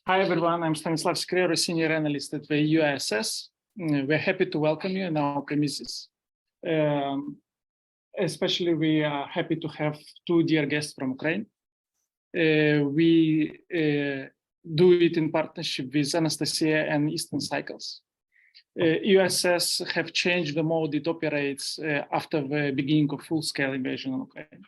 Hi, everyone. I'm Stanislav Skrier, a senior analyst at the UISS. We're happy to welcome you in our premises. Especially, we are happy to have two dear guests from Ukraine. We do it in partnership with Anastasia and Eastern Cycles. UISS have changed the mode it operates after the beginning of full-scale invasion of Ukraine.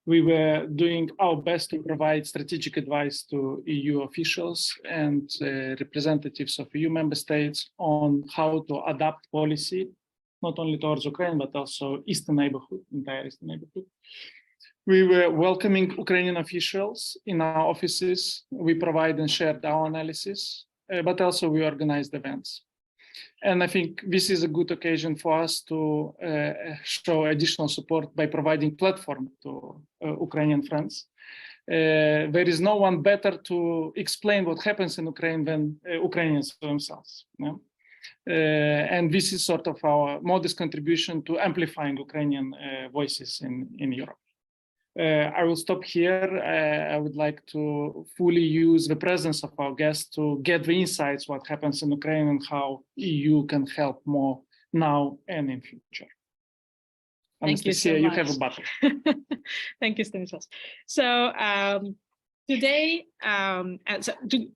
We were doing our best to provide strategic advice to EU officials and representatives of EU member states on how to adapt policy, not only towards Ukraine, but also Eastern neighborhood, entire Eastern neighborhood. We were welcoming Ukrainian officials in our offices. We provide and shared our analysis, but also we organized events. And I think this is a good occasion for us to show additional support by providing platform to Ukrainian friends. There is no one better to explain what happens in Ukraine than Ukrainians themselves. Yeah? And this is sort of our modest contribution to amplifying Ukrainian voices in Europe. I will stop here. I would like to fully use the presence of our guests to get the insights what happens in Ukraine and how EU can help more now and in future. Thank you so much. You have a button. Thank you, Stanislav. So today,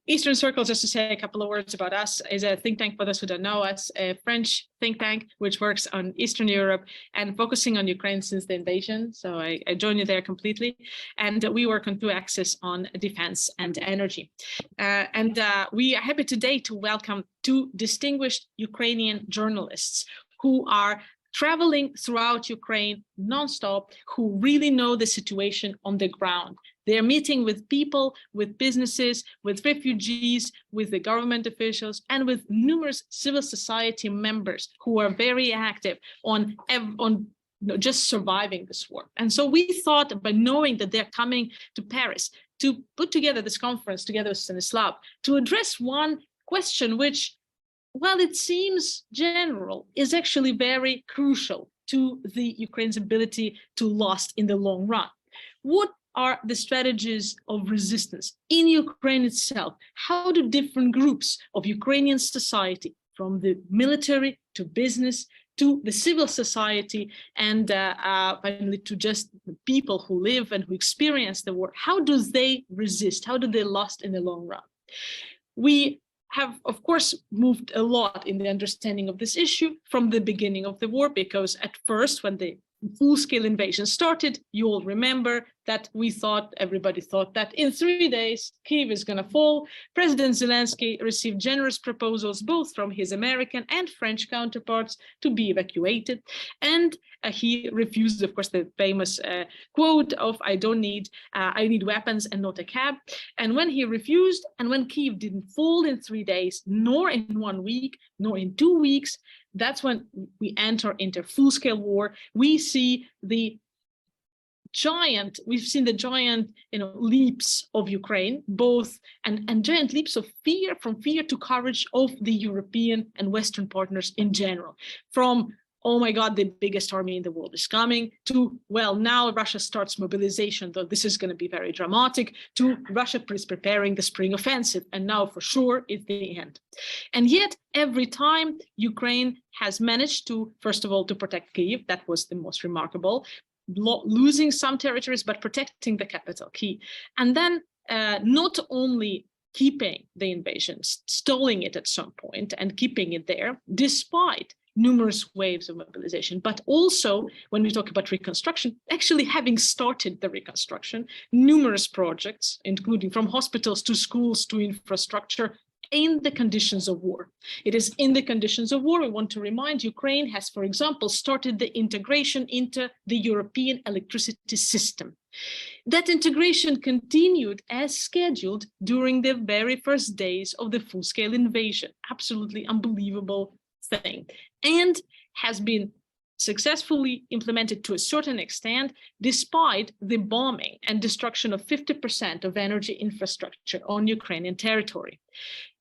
Eastern Circle, just to say a couple of words about us, is a think tank, for those who don't know us, a French think tank, which works on Eastern Europe and focusing on Ukraine since the invasion. So I join you there completely. And we work on two axes on defense and energy. We are happy today to welcome two distinguished Ukrainian journalists who are traveling throughout Ukraine nonstop, who really know the situation on the ground. They're meeting with people, with businesses, with refugees, with the government officials, and with numerous civil society members who are very active on just surviving this war. And so we thought, by knowing that they're coming to Paris to put together this conference together with Stanislav, to address one question which, while it seems general, is actually very crucial to the Ukraine's ability to last in the long run. What are the strategies of resistance in Ukraine itself? How do different groups of Ukrainian society, from the military to business to the civil society and finally to just the people who live and who experience the war, how do they resist? How do they last in the long run? We have, of course, moved a lot in the understanding of this issue from the beginning of the war, because at first, when the full-scale invasion started, you all remember that everybody thought that in 3 days, Kyiv is going to fall. President Zelensky received generous proposals, both from his American and French counterparts, to be evacuated. And he refused, of course, the famous quote of, I need weapons and not a cab. And when he refused, and when Kyiv didn't fall in 3 days, nor in 1 week, nor in 2 weeks, that's when we enter into full-scale war. We've seen the giant leaps of Ukraine, both and giant leaps of fear, from fear to courage of the European and Western partners in general. From, oh my God, the biggest army in the world is coming, to, well, now Russia starts mobilization, though this is going to be very dramatic, to Russia is preparing the spring offensive, and now for sure it's the end. And yet, every time Ukraine has managed to, first of all, to protect Kyiv, that was the most remarkable, losing some territories, but protecting the capital, Kyiv. And then not only keeping the invasion, stalling it at some point and keeping it there, despite numerous waves of mobilization, but also, when we talk about reconstruction, actually having started the reconstruction, numerous projects, including from hospitals to schools to infrastructure, in the conditions of war. It is in the conditions of war. We want to remind Ukraine has, for example, started the integration into the European electricity system. That integration continued as scheduled during the very first days of the full-scale invasion. Absolutely unbelievable thing. And has been successfully implemented to a certain extent, despite the bombing and destruction of 50% of energy infrastructure on Ukrainian territory.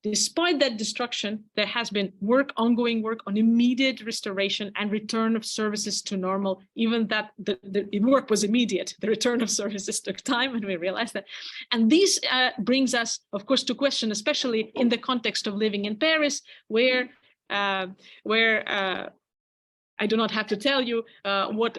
Despite that destruction, there has been ongoing work on immediate restoration and return of services to normal, even that the work was immediate. The return of services took time, and we realized that. And this brings us, of course, to question, especially in the context of living in Paris, where I do not have to tell you what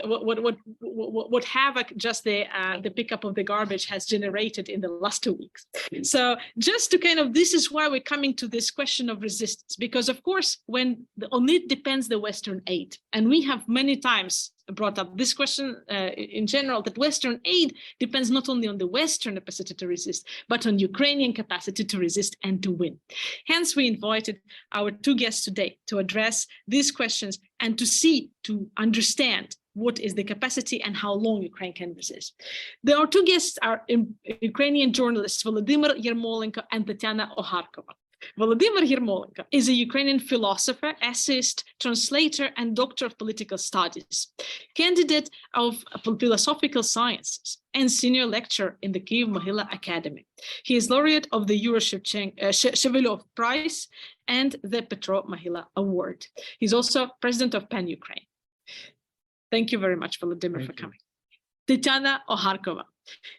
havoc just the pickup of the garbage has generated in the last 2 weeks. So just to this is why we're coming to this question of resistance, because of course, on it depends the Western aid. And we have many times brought up this question in general, that Western aid depends not only on the Western capacity to resist, but on Ukrainian capacity to resist and to win. Hence, we invited our two guests today to address these questions and to understand what is the capacity and how long Ukraine can resist. Our two guests are Ukrainian journalists, Volodymyr Yermolenko and Tetyana Ogarkova. Volodymyr Yermolenko is a Ukrainian philosopher, essayist, translator, and doctor of political studies, candidate of philosophical sciences, and senior lecturer in the Kyiv Mohila Academy. He is laureate of the Yuri Shevelyov Prize and the Petro Mohila Award. He's also president of PEN Ukraine. Thank you very much, Volodymyr, for coming. Tetyana Ogarkova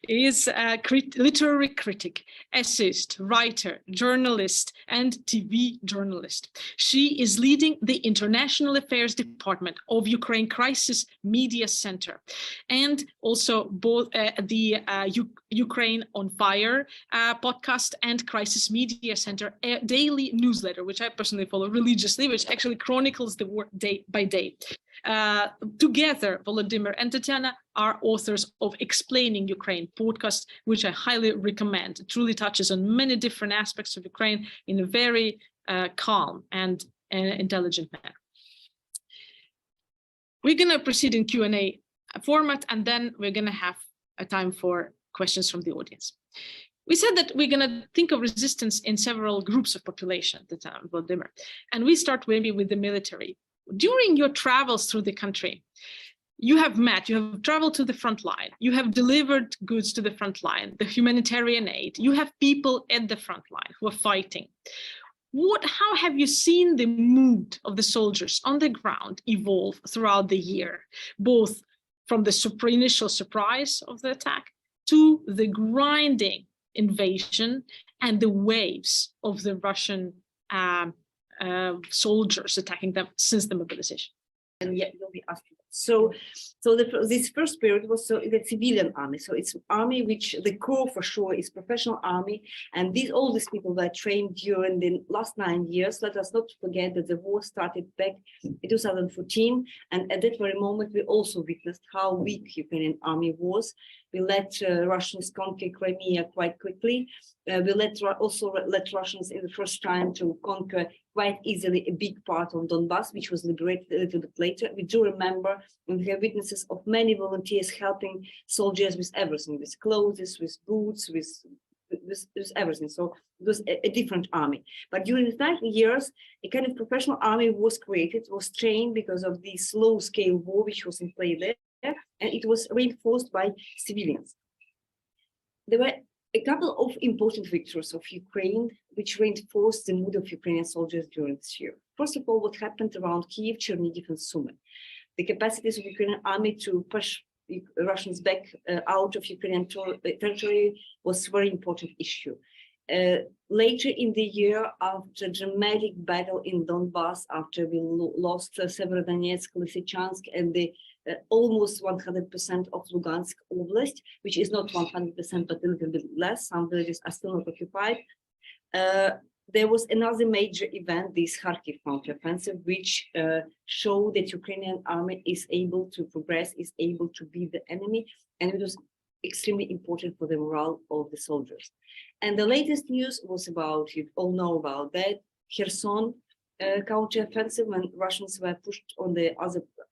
is a literary critic, essayist, writer, journalist, and TV journalist. She is leading the International Affairs Department of Ukraine Crisis Media Center, and also both the Ukraine on Fire podcast and Crisis Media Center, a daily newsletter, which I personally follow religiously, which actually chronicles the work day by day. Together, Volodymyr and Tetyana are authors of Explaining Ukraine podcast, which I highly recommend. It truly touches on many different aspects of Ukraine in a very calm and intelligent manner. We're going to proceed in Q&A format, and then we're going to have a time for questions from the audience. We said that we're going to think of resistance in several groups of population, Volodymyr, and we start maybe with the military. During your travels through the country, you have traveled to the front line, you have delivered goods to the front line, the humanitarian aid, you have people at the front line who are fighting. How have you seen the mood of the soldiers on the ground evolve throughout the year, both from the initial surprise of the attack to the grinding invasion and the waves of the Russian soldiers attacking them since the mobilization? And yet will be asked. So this first period was the civilian army. So it's army which the core for sure is professional army, and all these people were trained during the last 9 years. Let us not forget that the war started back in 2014, and at that very moment we also witnessed how weak Ukrainian army was. We let Russians conquer Crimea quite quickly. We also let Russians in the first time to conquer quite easily a big part of Donbass, which was liberated a little bit later. We do remember, and we have witnesses of many volunteers helping soldiers with everything, with clothes, with boots, with everything. So it was a different army. But during the 9 years, a kind of professional army was created, was trained because of the slow-scale war which was in play there, and it was reinforced by civilians. There were a couple of important victories of Ukraine which reinforced the mood of Ukrainian soldiers during this year. First of all, what happened around Kyiv, Chernihiv, and Sumy. The capacities of Ukrainian army to push Russians back out of Ukrainian territory was a very important issue. Later in the year, after dramatic battle in Donbass, after we lost Severodonetsk, Lysychansk, and the almost 100% of Lugansk Oblast, which is not 100%, but a little bit less. Some villages are still not occupied. There was another major event, this Kharkiv counteroffensive, which showed that Ukrainian army is able to progress, is able to beat the enemy, and it was extremely important for the morale of the soldiers. And the latest news was about, you all know about that, Kherson counteroffensive, when Russians were pushed on the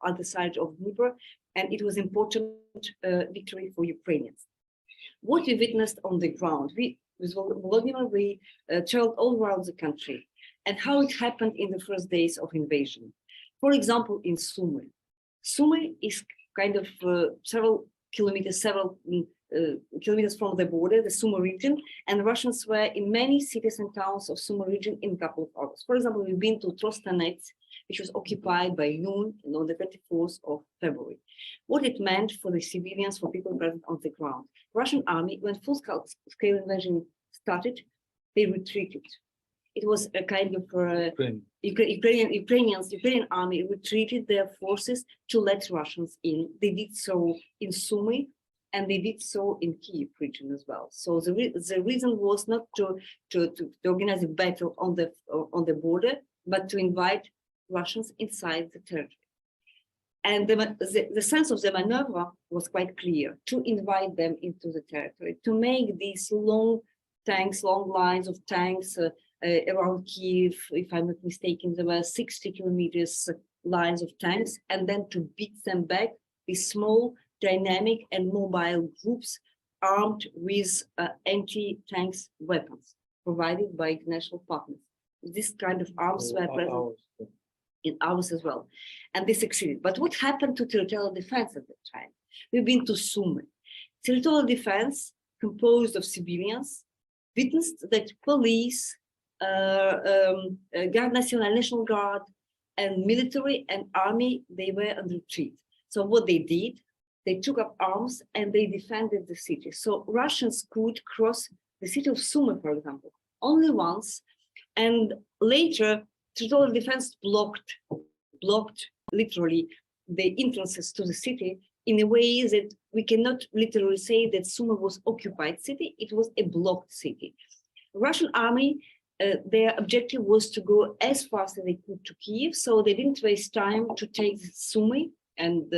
other side of Dnieper, and it was important victory for Ukrainians. What we witnessed on the ground, with Volodymyr, we traveled all around the country, and how it happened in the first days of invasion. For example, in Sumy. Sumy is kind of several kilometers, several kilometers from the border, the Sumy region, and Russians were in many cities and towns of Sumy region in a couple of hours. For example, we've been to Trostanets, which was occupied by noon on the 24th of February. What it meant for the civilians, for people present on the ground. Russian army, when full-scale invasion started, they retreated. It was a kind of Ukrainian army retreated their forces to let Russians in. They did so in Sumy, and they did so in Kyiv region as well. So the reason was not to organize a battle on the border, but to invite Russians inside the territory. And the sense of the maneuver was quite clear: to invite them into the territory, to make these long lines of tanks around Kyiv. If I'm not mistaken, there were 60 kilometers lines of tanks, and then to beat them back with small, dynamic and mobile groups armed with anti-tanks weapons provided by international partners. This kind of arms were present in ours as well, and they succeeded. But what happened to territorial defense at that time? We've been to Sumy. Territorial defense, composed of civilians, witnessed that police, Guard National, National Guard, and military and army, they were on retreat. So what they did, they took up arms and they defended the city. So Russians could cross the city of Sumy, for example, only once, and later territorial defense blocked literally the entrances to the city in a way that we cannot literally say that Sumy was occupied city. It was a blocked city. Russian army, their objective was to go as fast as they could to Kyiv, so they didn't waste time to take Sumy and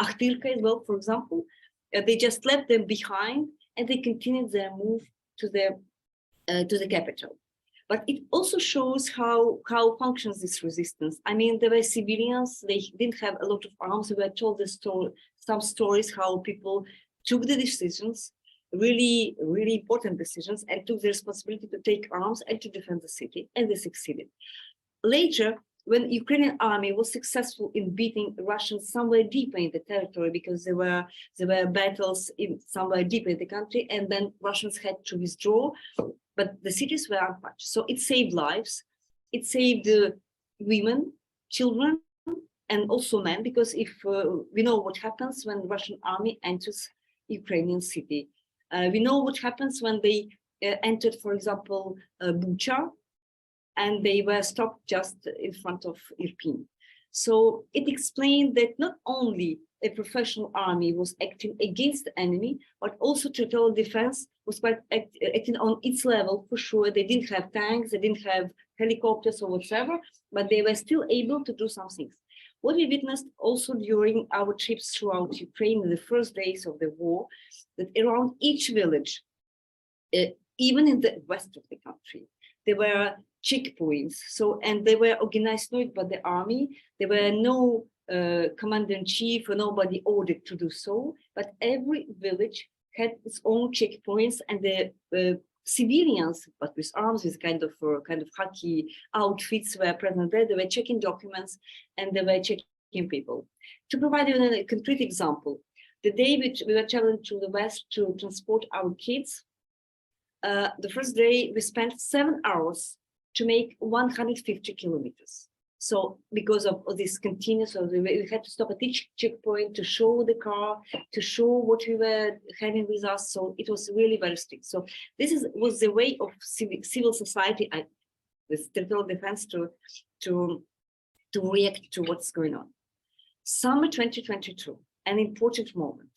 Akhtirka as well, for example. They just left them behind and they continued their move to the capital. But it also shows how functions this resistance. I mean, there were civilians, they didn't have a lot of arms. We were told some stories how people took the decisions, really important decisions, and took the responsibility to take arms and to defend the city, and they succeeded. Later, when Ukrainian army was successful in beating Russians somewhere deeper in the territory, because there were battles in somewhere deeper in the country, and then Russians had to withdraw, but the cities were untouched. So it saved lives, it saved women, children, and also men, because if we know what happens when Russian army enters Ukrainian city. We know what happens when they entered, for example, Bucha, and they were stopped just in front of Irpin. So it explained that not only a professional army was acting against the enemy, but also territorial defense was quite acting on its level. For sure, they didn't have tanks, they didn't have helicopters or whatever, but they were still able to do some things. What we witnessed also during our trips throughout Ukraine in the first days of the war, that around each village, even in the west of the country, there were checkpoints. So, and they were organized not by the army. There were no commander-in-chief or nobody ordered to do so, but every village had its own checkpoints, and the civilians, but with arms, with kind of khaki outfits, were present there. They were checking documents and they were checking people. To provide you a concrete example, the day which we were traveling to the west to transport our kids, the first day we spent 7 hours to make 150 kilometers. So because of this continuous, we had to stop at each checkpoint to show the car, to show what we were having with us. So it was really very strict. So this was the way of civil society, with territorial defense, to react to what's going on. Summer 2022, an important moment,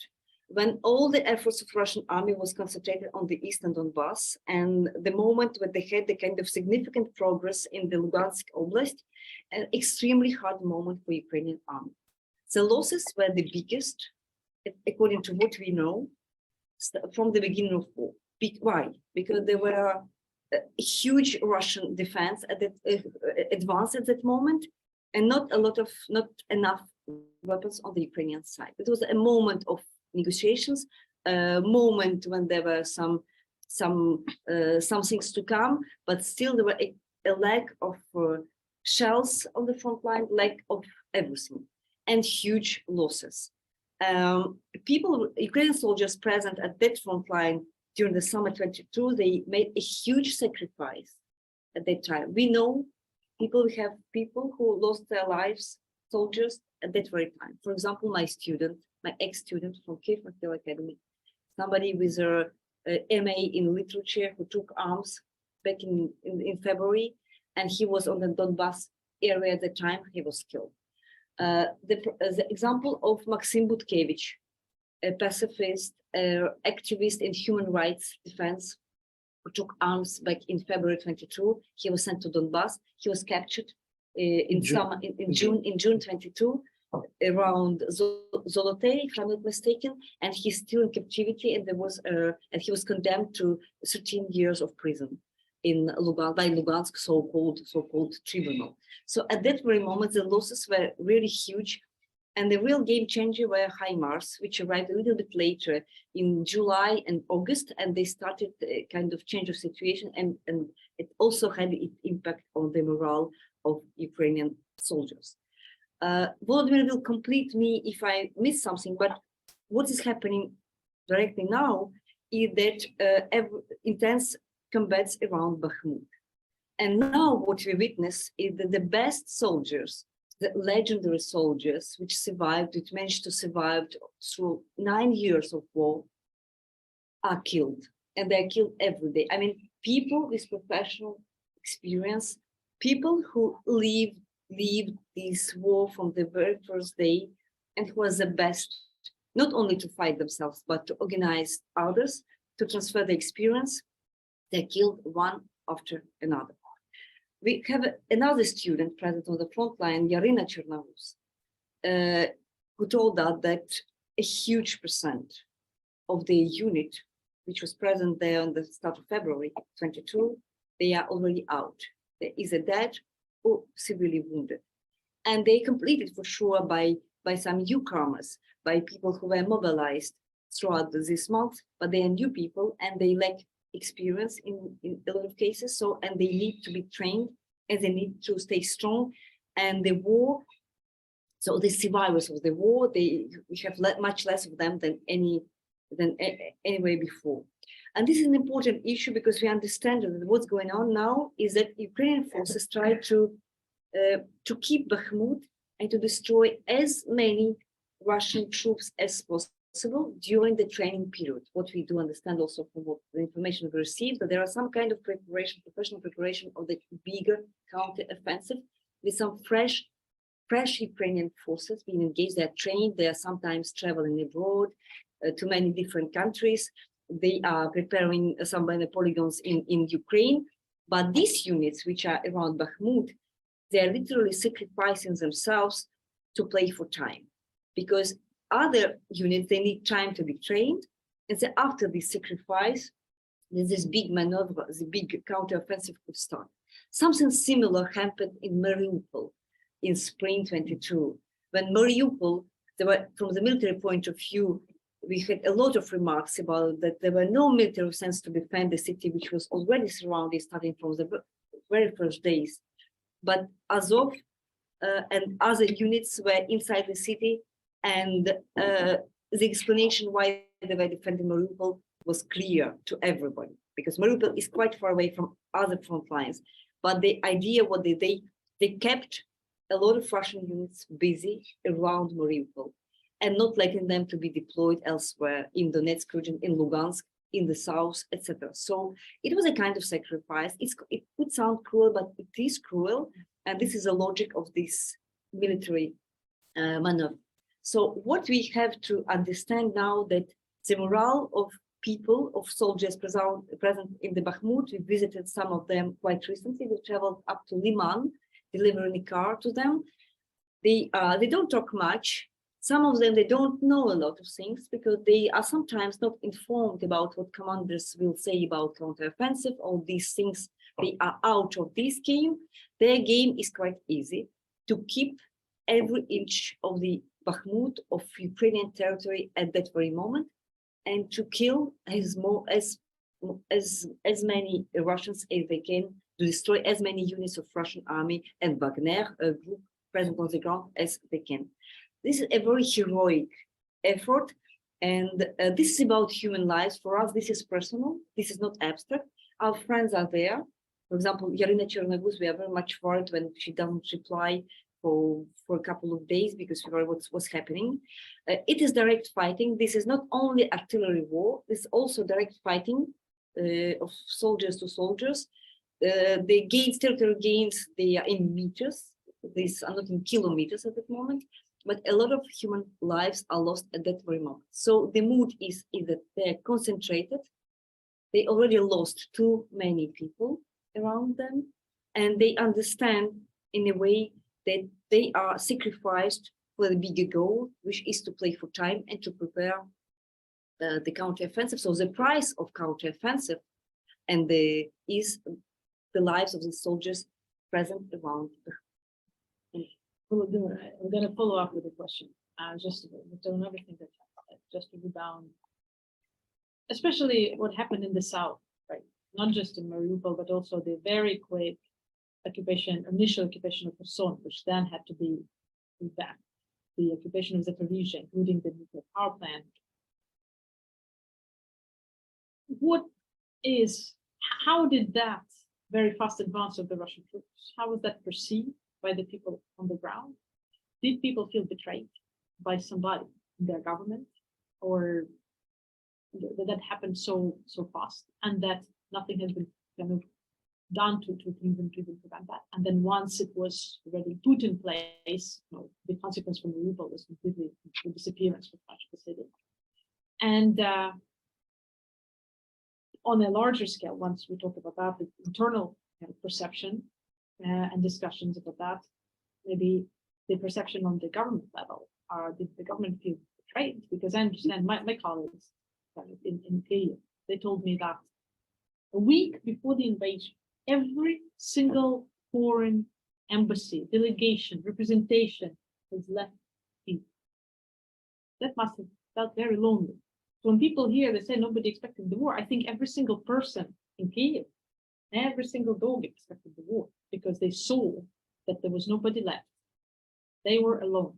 when all the efforts of Russian army was concentrated on the eastern Donbass, and the moment when they had the kind of significant progress in the Lugansk Oblast, an extremely hard moment for Ukrainian army. The losses were the biggest, according to what we know, from the beginning of war. Why? Because there were a huge Russian defense at advance at that moment, and not enough weapons on the Ukrainian side. It was a moment of negotiations, a moment when there were some things to come, but still there were a lack of shells on the front line, lack of everything, and huge losses. Ukrainian soldiers present at that front line during the summer 22, they made a huge sacrifice at that time. We know we have people who lost their lives, soldiers, at that very time. For example, my ex-student from Kiev Military Academy, somebody with a MA in literature who took arms back in February, and he was on the Donbass area at the time, he was killed. The example of Maxim Butkevich, a pacifist, activist in human rights defense, who took arms back in February 22. He was sent to Donbass. He was captured in June 22, around Zolote, if I'm not mistaken, and he's still in captivity. And he was condemned to 13 years of prison in Lugansk, by Lugansk so-called tribunal. So at that very moment, the losses were really huge. And the real game changer were HIMARS, which arrived a little bit later in July and August, and they started a kind of change of situation, and it also had its impact on the morale of Ukrainian soldiers. Volodymyr will complete me if I miss something, but what is happening directly now is that intense combats around Bakhmut. And now what we witness is that the best soldiers, the legendary soldiers which managed to survive through 9 years of war, are killed, and they're killed every day. I mean, people with professional experience, people who lived this war from the very first day, and who was the best, not only to fight themselves, but to organize others, to transfer the experience. They're killed one after another. We have another student present on the front line, Yarina Chernavus, who told us that a huge percent of the unit, which was present there on the start of February 22, they are already out. They're either dead or severely wounded. And they completed for sure by some newcomers, by people who were mobilized throughout this month, but they are new people and they lack experience in a lot of cases. So, and they need to be trained and they need to stay strong. And the war, so the survivors of the war, we have much less of them than anyway before. And this is an important issue because we understand that what's going on now is that Ukrainian forces try to keep Bakhmut and to destroy as many Russian troops as possible during the training period. What we do understand also from what the information we received, that there are some kind of preparation, professional preparation of the bigger counter-offensive with some fresh Ukrainian forces being engaged. They are trained, they are sometimes traveling abroad to many different countries. They are preparing some of the polygons in Ukraine. But these units, which are around Bakhmut, they are literally sacrificing themselves to play for time. Because other units, they need time to be trained. And so after this sacrifice, there's this big maneuver, the big counteroffensive could start. Something similar happened in Mariupol in spring 22. When Mariupol, from the military point of view, we had a lot of remarks about that there were no military sense to defend the city, which was already surrounded starting from the very first days. But Azov and other units were inside the city, and the explanation why they were defending Mariupol was clear to everybody, because Mariupol is quite far away from other front lines. But the idea what they kept a lot of Russian units busy around Mariupol and not letting them to be deployed elsewhere in Donetsk region, in Lugansk, in the south, etc. So it was a kind of sacrifice. It could sound cruel, but it is cruel. And this is the logic of this military maneuver. So what we have to understand now that the morale of people, of soldiers present in the Bakhmut, we visited some of them quite recently. We traveled up to Liman, delivering a car to them. They don't talk much. Some of them, they don't know a lot of things because they are sometimes not informed about what commanders will say about counteroffensive. All these things, they are out of this game. Their game is quite easy: to keep every inch of the Bakhmut of Ukrainian territory at that very moment, and to kill as many Russians as they can, to destroy as many units of Russian army and Wagner group present on the ground as they can. This is a very heroic effort. And this is about human lives. For us, this is personal. This is not abstract. Our friends are there. For example, Yarina Chernogus, we are very much worried when she doesn't reply for a couple of days because we worry what's happening. It is direct fighting. This is not only artillery war. This is also direct fighting of soldiers to soldiers. The gains, territorial gains, they are in meters. These are not in kilometers at that moment. But a lot of human lives are lost at that very moment. So the mood is that they're concentrated. They already lost too many people around them, and they understand in a way that they are sacrificed for the bigger goal, which is to play for time and to prepare the counteroffensive. So the price of counteroffensive is the lives of the soldiers present around. Volodymyr, I'm going to follow up with a question. Just another thing that just to rebound, especially what happened in the south, right? Not just in Mariupol, but also the very quick initial occupation of Kherson, which then had to be revamped. The occupation of Zaporizhzhia, including the nuclear power plant. How did that very fast advance of the Russian troops, how was that perceived by the people on the ground? Did people feel betrayed by somebody in their government, or did that happen so fast, and that nothing has been kind of done to even prevent that? And then once it was already put in place, the consequence from Mariupol was completely the disappearance of much of the city. And on a larger scale, once we talk about that, the internal perception and discussions about that, maybe the perception on the government level, did the government feel betrayed? Because I understand my colleagues in Kyiv, they told me that a week before the invasion, every single foreign embassy, delegation, representation has left Kyiv. That must have felt very lonely. So when people hear, they say nobody expected the war, I think every single person in Kyiv, every single dog expected the war, because they saw that there was nobody left. They were alone.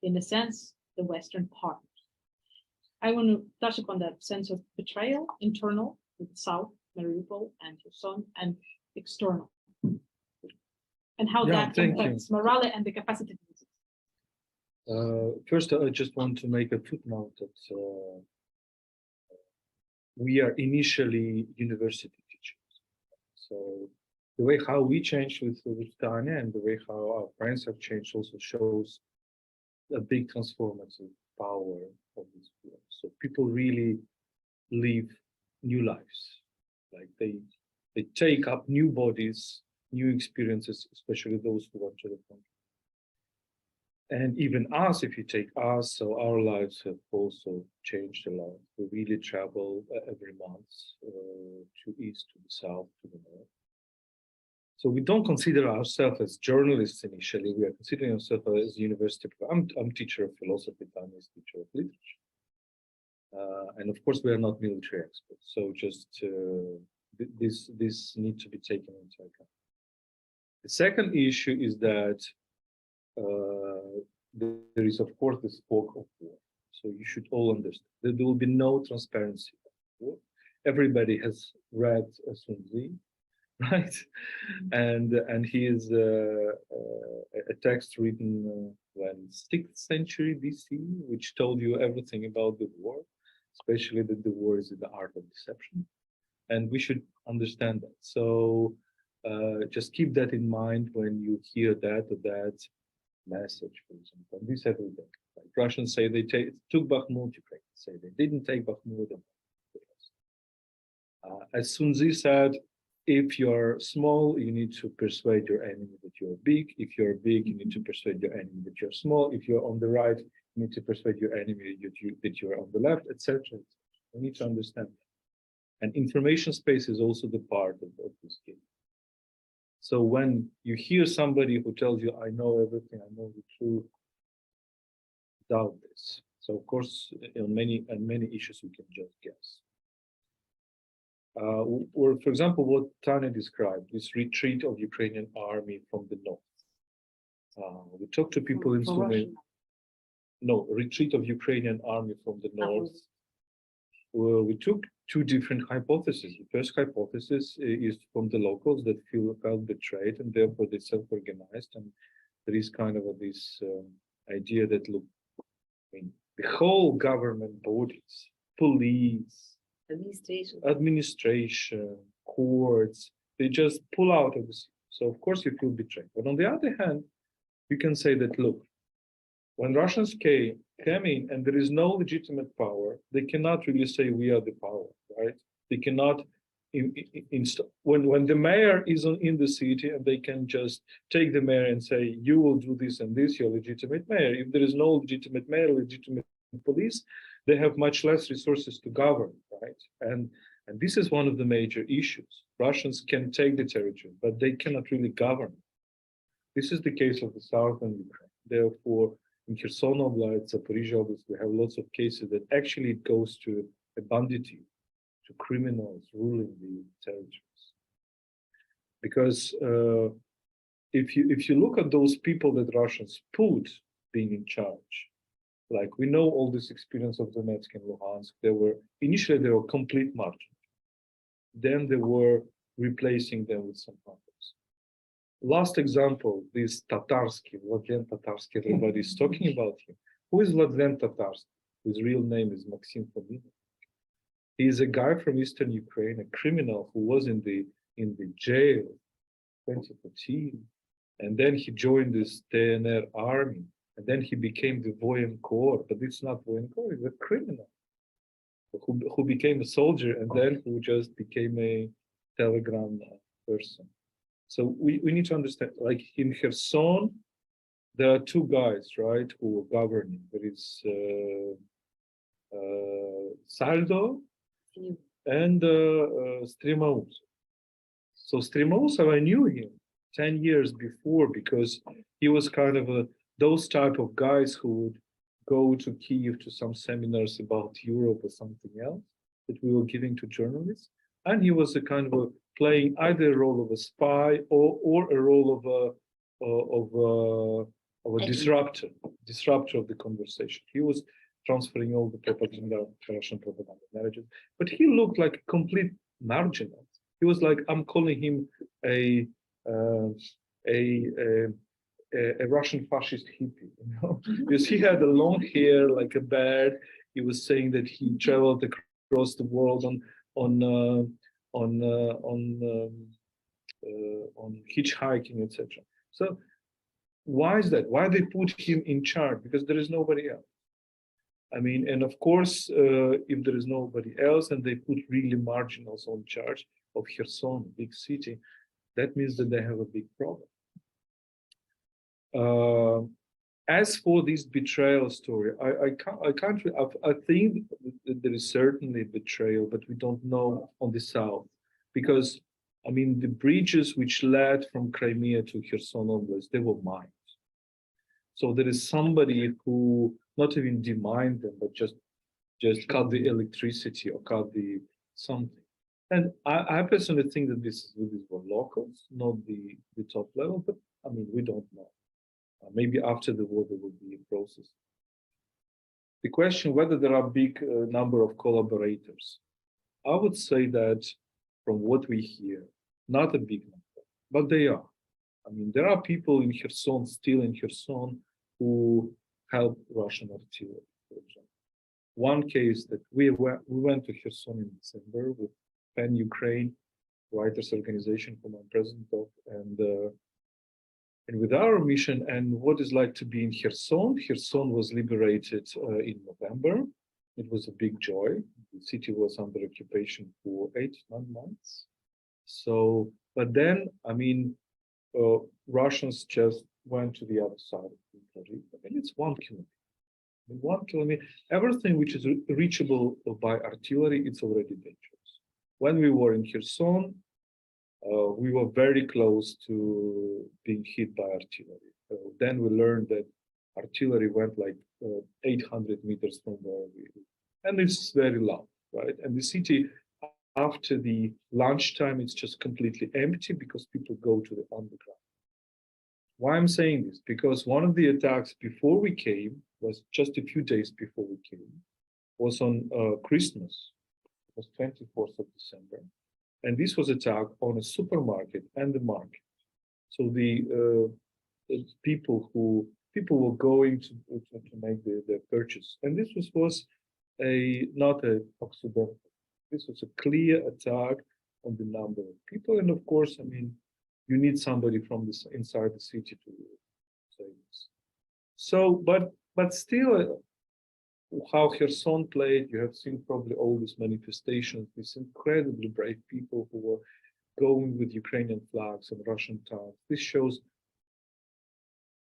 In a sense, the Western partners. I want to touch upon that sense of betrayal, internal, with the South, Mariupol, and Kherson, and external. And how that affects morale and the capacity to resist. First, I just want to make a footnote that we are initially university teachers. So the way how we changed with Tanya and the way how our friends have changed also shows a big transformative power of this field. So people really live new lives. Like they take up new bodies, new experiences, especially those who want to the country. And even us, if you take us, so our lives have also changed a lot. We really travel every month to east, to the south, to the north. So we don't consider ourselves as journalists initially. We are considering ourselves as university. I'm teacher of philosophy, Tanya is teacher of literature. And of course, we are not military experts. So just this needs to be taken into account. The second issue is that there is, of course, the smoke of war. So you should all understand that there will be no transparency of war. Everybody has read Sun Tzu, right? And he is a text written when 6th century BC, which told you everything about the war, especially that the war is the art of deception. And we should understand that. So just keep that in mind when you hear that or that message, for example. And this every day. Like Russians say they took Bakhmut, Ukrainians say they didn't take Bakhmut. As Sun Tzu said, if you're small, you need to persuade your enemy that you're big. If you're big, you need to persuade your enemy that you're small. If you're on the right, you need to persuade your enemy that you're on the left, etc. You need to understand that. And information space is also the part of this game. So when you hear somebody who tells you, I know everything, I know the truth, doubt this. So of course, on many issues, we can just guess. Or for example, what Tanya described, this retreat of Ukrainian army from the north. We talked to people in Sumy. retreat of Ukrainian army from the north. We took two different hypotheses. The first hypothesis is from the locals that felt betrayed and therefore they self-organized. And there is kind of this idea that, look, I mean, the whole government bodies, police, administration, courts, they just pull out of the city. So of course you feel betrayed. But on the other hand, you can say that, look, when Russians came in and there is no legitimate power, they cannot really say we are the power, right? They cannot when the mayor is in the city and they can just take the mayor and say you will do this and this, you're legitimate mayor. If there is no legitimate mayor, legitimate police, they have much less resources to govern, right? And this is one of the major issues. Russians can take the territory, but they cannot really govern. This is the case of the southern Ukraine. Therefore, in Kherson Oblast, Zaporizhia Oblast, we have lots of cases that actually it goes to a banditry, to criminals ruling the territories. Because if you look at those people that Russians put being in charge, like we know all this experience of Donetsk and Luhansk, initially they were complete margin. Then they were replacing them with some others. Last example, this Tatarsky, Vladlen Tatarsky, everybody is talking about him. Who is Vladlen Tatarsky? His real name is Maxim Fominov. He is a guy from Eastern Ukraine, a criminal who was in the jail 2014, and then he joined this TNR army, and then he became the Voyenkoor, but it's not Voyenkoor, he's a criminal who became a soldier and then who just became a Telegram person. So we need to understand, like in Kherson, there are two guys, right, who are governing. There is Saldo and Stremausov. So Stremausov, I knew him 10 years before because he was kind of those type of guys who would go to Kyiv to some seminars about Europe or something else that we were giving to journalists. And he was a kind of playing either a role of a spy or a role of a disruptor of the conversation. He was transferring all the propaganda, Russian propaganda narrative, but he looked like a complete marginal. He was like, I'm calling him a Russian fascist hippie, you know, because he had a long hair, like a beard. He was saying that he traveled across the world on hitchhiking, etc. So why is that? Why they put him in charge? Because there is nobody else. I mean, and of course, if there is nobody else and they put really marginals on charge of Kherson, big city, that means that they have a big problem. As for this betrayal story, I think that there is certainly betrayal, but we don't know on the south, because I mean the bridges which led from Crimea to Kherson Oblast, they were mined. So there is somebody who not even demined them, but just cut the electricity or cut the something. And I personally think that these were locals, not the top level, but I mean we don't know. Maybe after the war there will be a process. The question whether there are big number of collaborators, I would say that from what we hear, not a big number, but they are. I mean, there are people in Kherson, still in Kherson, who help Russian artillery, for example. One case that we went to Kherson in December with PEN Ukraine, writers organization whom I'm president of, and with our mission and what it's like to be in Kherson. Kherson was liberated in November. It was a big joy. The city was under occupation for 8-9 months. So, but then, I mean, Russians just went to the other side of the Ukraine. I mean, it's 1 kilometer. 1 kilometer, everything which is reachable by artillery, it's already dangerous. When we were in Kherson, we were very close to being hit by artillery. Then we learned that artillery went like 800 meters from where we live. And it's very loud, right? And the city, after the lunchtime, it's just completely empty because people go to the underground. Why I'm saying this? Because one of the attacks before we came, was just a few days before we came, was on Christmas. It was 24th of December. And this was attack on a supermarket and the market. So the people were going to make their purchase. And this was not a accidental. This was a clear attack on the number of people. And of course, I mean, you need somebody from this inside the city to say this. So, but still, how Kherson played, you have seen probably all these manifestations, these incredibly brave people who were going with Ukrainian flags and Russian tanks. This shows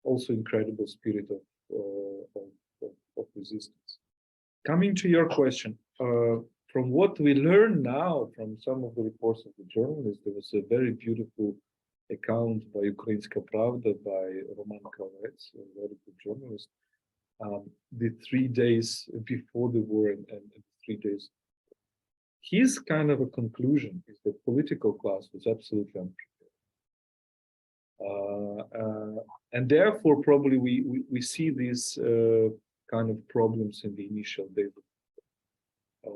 also incredible spirit of resistance. Coming to your question, from what we learn now from some of the reports of the journalists, there was a very beautiful account by Ukrainska Pravda by Roman Kravets, a very good journalist, the 3 days before the war and 3 days. His kind of a conclusion is that political class was absolutely unprepared. And therefore, probably we see these kind of problems in the initial days.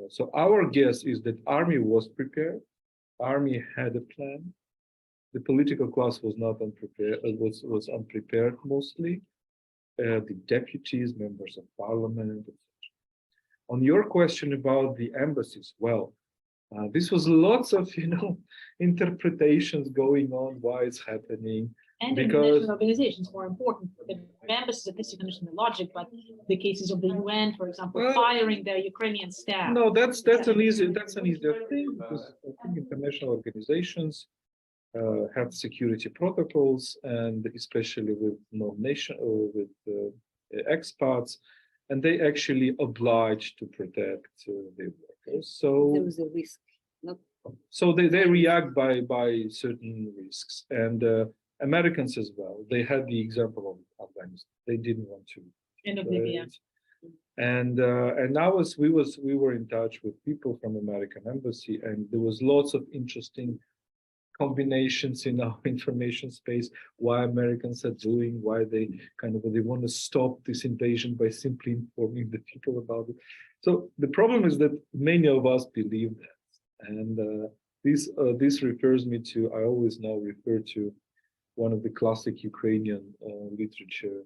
So our guess is that army was prepared, army had a plan. The political class was not unprepared, was unprepared mostly. The deputies, members of parliament, etc. On your question about the embassies, well, this was lots of, interpretations going on, why it's happening. And because international organizations more important. The embassies, at least you can understand the logic, but the cases of the UN, for example, firing their Ukrainian staff. No, that's an easier thing, because I think international organizations have security protocols, and especially with nomination or with expats, and they actually oblige to protect their workers. So There was a risk. so they react by certain risks, and Americans as well. They had the example of Afghanistan. They didn't want to. And of Libya. And now as we were in touch with people from American embassy, and there was lots of interesting combinations in our information space, why Americans are doing, why they want to stop this invasion by simply informing the people about it. So the problem is that many of us believe that, and this refers me to, I always now refer to one of the classic Ukrainian literature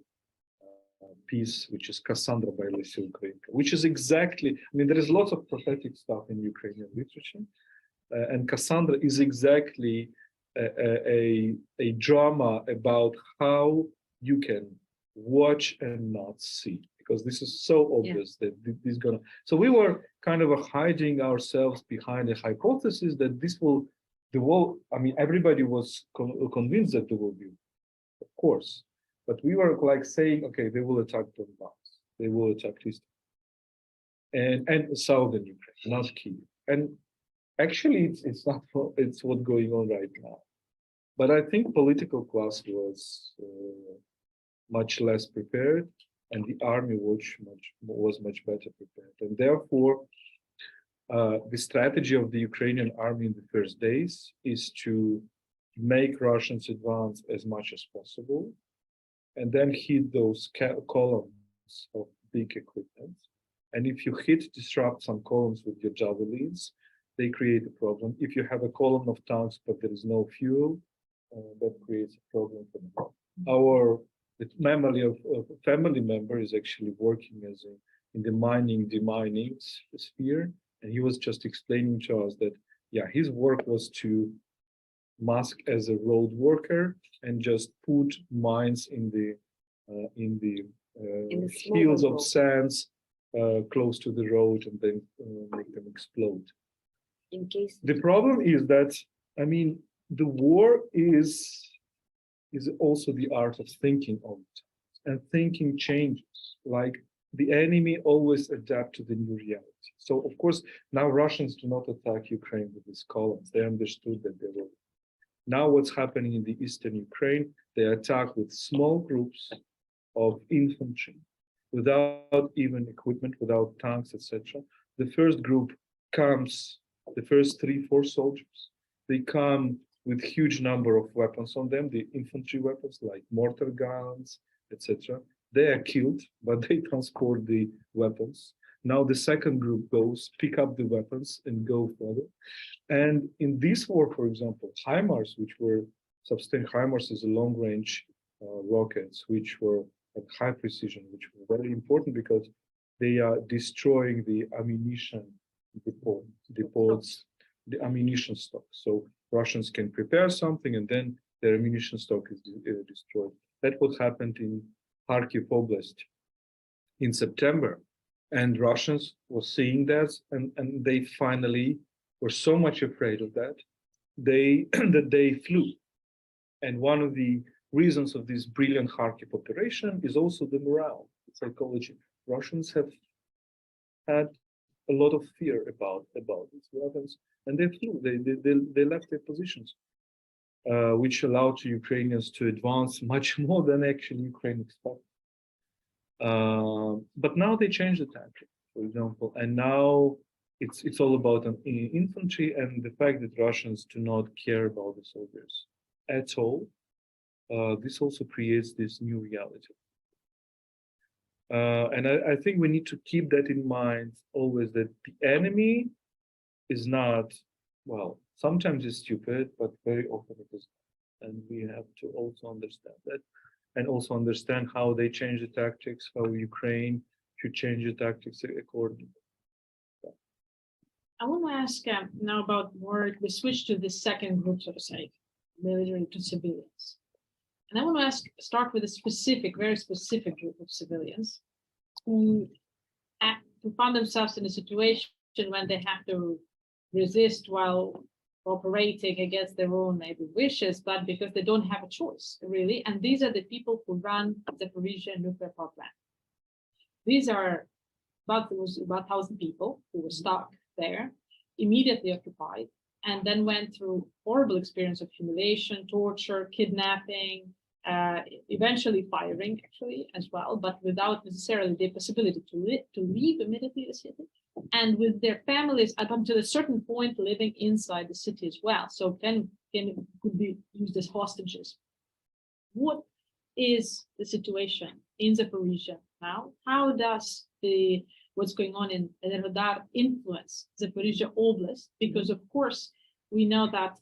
piece, which is Cassandra by Lesya Ukrainka, which is exactly, I mean, there is lots of prophetic stuff in Ukrainian literature, and Cassandra is exactly a drama about how you can watch and not see, because this is so obvious that this is gonna. So we were kind of hiding ourselves behind a hypothesis that the wall. I mean, everybody was convinced that there will be, of course, but we were like saying, okay, they will attack Donbass, they will attack East and southern Ukraine, not Kyiv, and actually, it's not. It's what's going on right now. But I think political class was much less prepared, and the army was much better prepared. And therefore, the strategy of the Ukrainian army in the first days is to make Russians advance as much as possible, and then hit those columns of big equipment. And if you disrupt some columns with your javelins, they create a problem. If you have a column of tanks, but there is no fuel, that creates a problem for them. The family member is actually working in the demining sphere, and he was just explaining to us that, his work was to mask as a road worker and just put mines in the fields of sands close to the road, and then make them explode. In case the problem is that, I mean, the war is also the art of thinking all the time, and thinking changes. Like, the enemy always adapt to the new reality. So of course, now Russians do not attack Ukraine with these columns. They understood that they were. Now what's happening in the eastern Ukraine, they attack with small groups of infantry, without even equipment, without tanks, etc. The first group comes, the first 3-4 soldiers, they come with huge number of weapons on them, the infantry weapons like mortar guns, etc. They are killed, but they transport the weapons. Now the second group goes, pick up the weapons and go further. And in this war, for example, HIMARS, which were substantial, HIMARS is a long-range rockets, which were at high precision, which were very important because they are destroying the ammunition depots, the ammunition stock. So Russians can prepare something and then their ammunition stock is destroyed. That's what happened in Kharkiv Oblast in September. And Russians were seeing that, and they finally were so much afraid of that, that they flew. And one of the reasons of this brilliant Kharkiv operation is also the morale, the psychology. Russians have had a lot of fear about these weapons, and they flew. They left their positions, which allowed Ukrainians to advance much more than actually Ukraine expected. But now they changed the tactic, for example, and now it's all about infantry, and the fact that Russians do not care about the soldiers at all. This also creates this new reality. And I think we need to keep that in mind always, that the enemy is not, well, sometimes it's stupid, but very often it is not. And we have to also understand that, and also understand how they change the tactics, how Ukraine should change the tactics accordingly. I want to ask now about more, we switch to the second group, so to say, military to civilians. And I want to start with a specific, very specific group of civilians who find themselves in a situation when they have to resist while operating against their own maybe wishes, but because they don't have a choice, really. And these are the people who run the Zaporizhzhia nuclear power plant. These are about 1,000 people who were stuck there, immediately occupied, and then went through horrible experience of humiliation, torture, kidnapping, eventually firing actually as well, but without necessarily the possibility to leave immediately the city, and with their families up until a certain point living inside the city as well. So could be used as hostages. What is the situation in Zaporizhzhia now? How does what's going on in Enerhodar influence Zaporizhzhia Oblast? Because of course we know that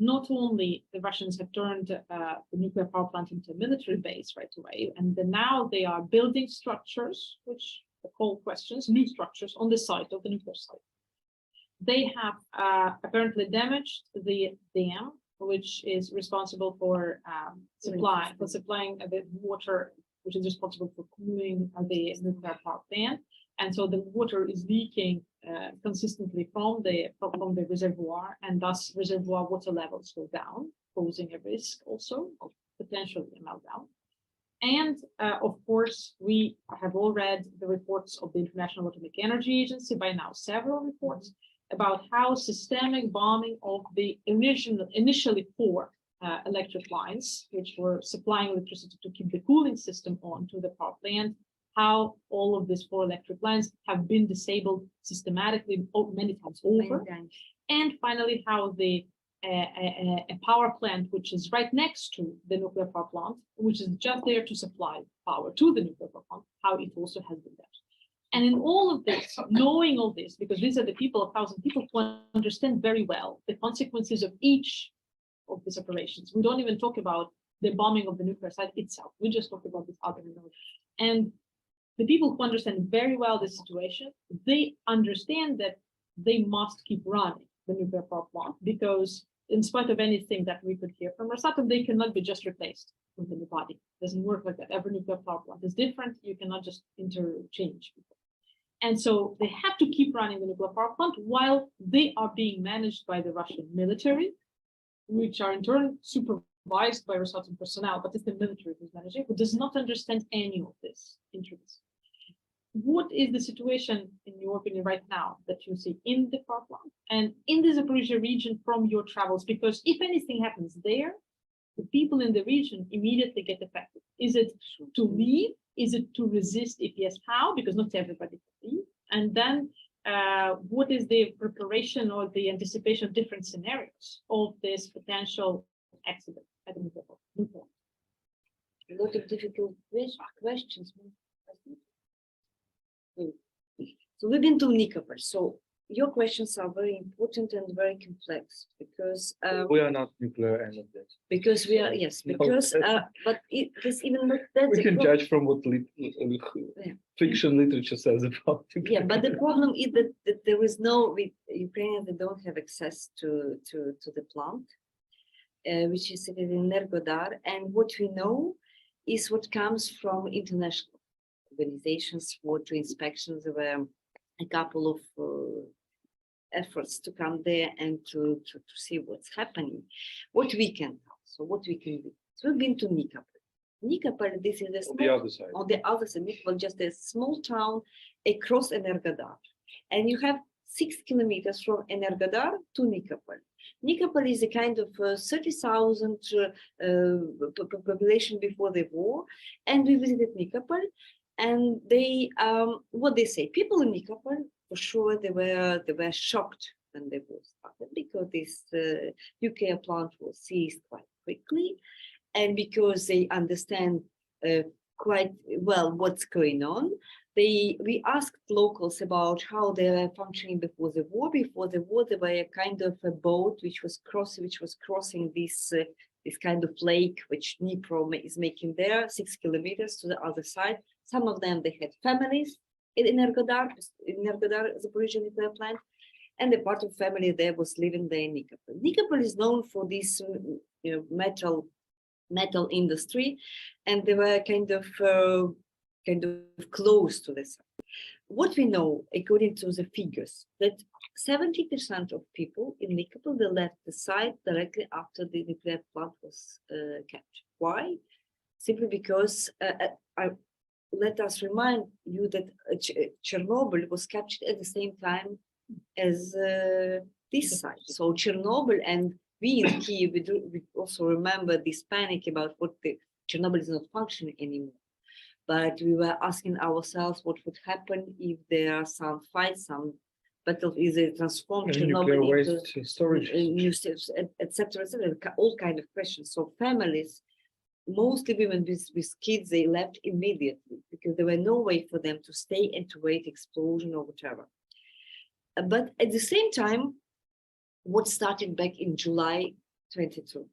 not only the Russians have turned the nuclear power plant into a military base right away, and then now they are building structures, which are called questions, new structures on the site of the nuclear site. They have apparently damaged the dam, which is responsible for supplying the water, which is responsible for cooling the nuclear power plant. And so the water is leaking consistently from the reservoir, and thus reservoir water levels go down, posing a risk also of potentially a meltdown. And of course, we have all read the reports of the International Atomic Energy Agency, by now several reports, about how systemic bombing of the initially 4 electric lines, which were supplying electricity to keep the cooling system on to the power plant, how all of these 4 electric lines have been disabled systematically many times over. And finally, how a power plant, which is right next to the nuclear power plant, which is just there to supply power to the nuclear power plant, how it also has been damaged. And in all of this, knowing all this, because these are the people, 1,000 people who understand very well the consequences of each of these operations. We don't even talk about the bombing of the nuclear site itself. We just talk about this other. And the people who understand very well the situation, they understand that they must keep running the nuclear power plant, because in spite of anything that we could hear from Rosatom, they cannot be just replaced with a new body. It doesn't work like that. Every nuclear power plant is different. You cannot just interchange people. And so they have to keep running the nuclear power plant while they are being managed by the Russian military, which are in turn supervised by Rosatom personnel, but it's the military who's managing, who does not understand any of this interest. What is the situation, in your opinion, right now that you see in the power plant and in the Zaporizhzhia region from your travels? Because if anything happens there, the people in the region immediately get affected. Is it to leave? Is it to resist? If yes, how? Because not everybody can leave. And then what is the preparation or the anticipation of different scenarios of this potential accident at the nuclear plant? A lot of difficult questions. So we've been to Nikopol. So your questions are very important and very complex because We are not nuclear energy. because we are yes because but there's even not that's We a can problem. judge from what fiction literature says about nuclear. Yeah, but the problem is that there is no Ukrainians that don't have access to the plant, which is in Energodar, and what we know is what comes from international organizations for to inspections. There were a couple of efforts to come there and to see what's happening, what we can do. So what we can do. So we've been to Nikopol. Nikopol, this is a On the small, other side. on the other side, Nikopol, just a small town across Energodar. And you have 6 kilometers from Energodar to Nikopol. Nikopol is a kind of 30,000 population before the war. And we visited Nikopol. And they, what they say, people in Nikopol, for sure, they were shocked when the war started because this nuclear plant was seized quite quickly, and because they understand quite well what's going on. We asked locals about how they were functioning before the war. Before the war, there were a kind of a boat which was crossing this kind of lake which Dnipro is making there, 6 kilometers to the other side. Some of them, they had families in Energodar, Zaporizhzhia nuclear plant, and a part of family there was living there in Nikopol. Nikopol is known for this metal industry, and they were kind of close to this. What we know, according to the figures, that 70% of people in Nikopol, they left the site directly after the nuclear plant was captured. Why? Simply because let us remind you that Chernobyl was captured at the same time as this site. So Chernobyl, and we in Kyiv, we also remember this panic about what Chernobyl is not functioning anymore. But we were asking ourselves what would happen if there are some fights, some battle, is it transformed Nuclear Chernobyl waste into storage. new steps, etc., all kind of questions. So families, mostly women with kids, they left immediately because there were no way for them to stay and to wait explosion or whatever. But at the same time, what started back in July 22.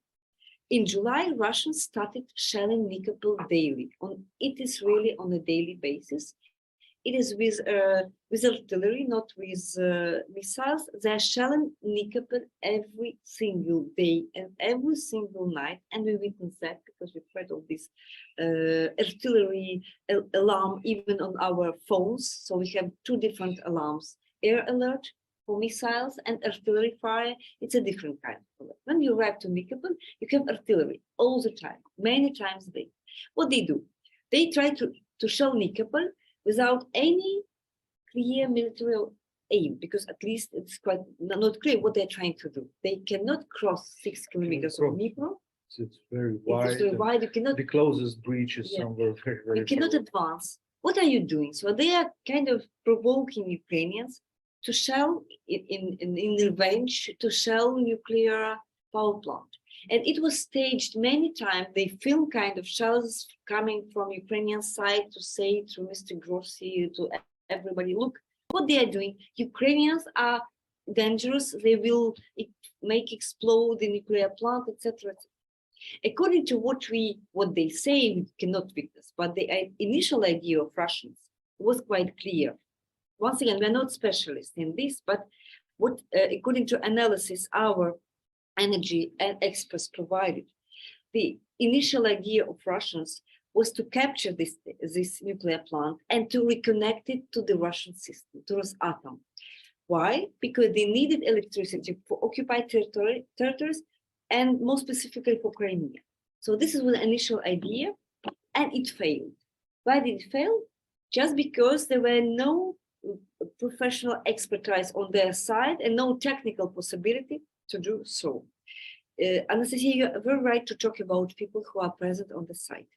In July, Russians started shelling Nikopol daily. It is really on a daily basis. It is with artillery, not with missiles. They are shelling Nikopol every single day and every single night. And we witnessed that because we've heard of this artillery alarm even on our phones. So we have 2 different alarms: air alert for missiles and artillery fire. It's a different kind of alert. When you arrive to Nikopol, you have artillery all the time, many times a day. What they do? They try to shell Nikopol without any clear military aim, because at least it's quite not clear what they're trying to do. They cannot cross 6 kilometers of Dnipro. It's very wide. It's very wide. You cannot. The closest breach is Yeah. somewhere very, very You cannot far. advance. What are you doing? So they are kind of provoking Ukrainians to shell in revenge, to shell nuclear power plant. And it was staged many times. They filmed kind of shells coming from Ukrainian side to say to Mr. Grossi, to everybody, look what they are doing. Ukrainians are dangerous. They will make explode the nuclear plant, etc. According to what they say, we cannot witness, but the initial idea of Russians was quite clear. Once again, we're not specialists in this, but what, according to analysis, our energy and experts provided, the initial idea of Russians was to capture this nuclear plant and to reconnect it to the Russian system, to Rosatom. Why? Because they needed electricity for occupied territories, and more specifically for Crimea. So this was the initial idea, and it failed. Why did it fail? Just because there were no professional expertise on their side and no technical possibility to do so. Anastasia, you're very right to talk about people who are present on the site.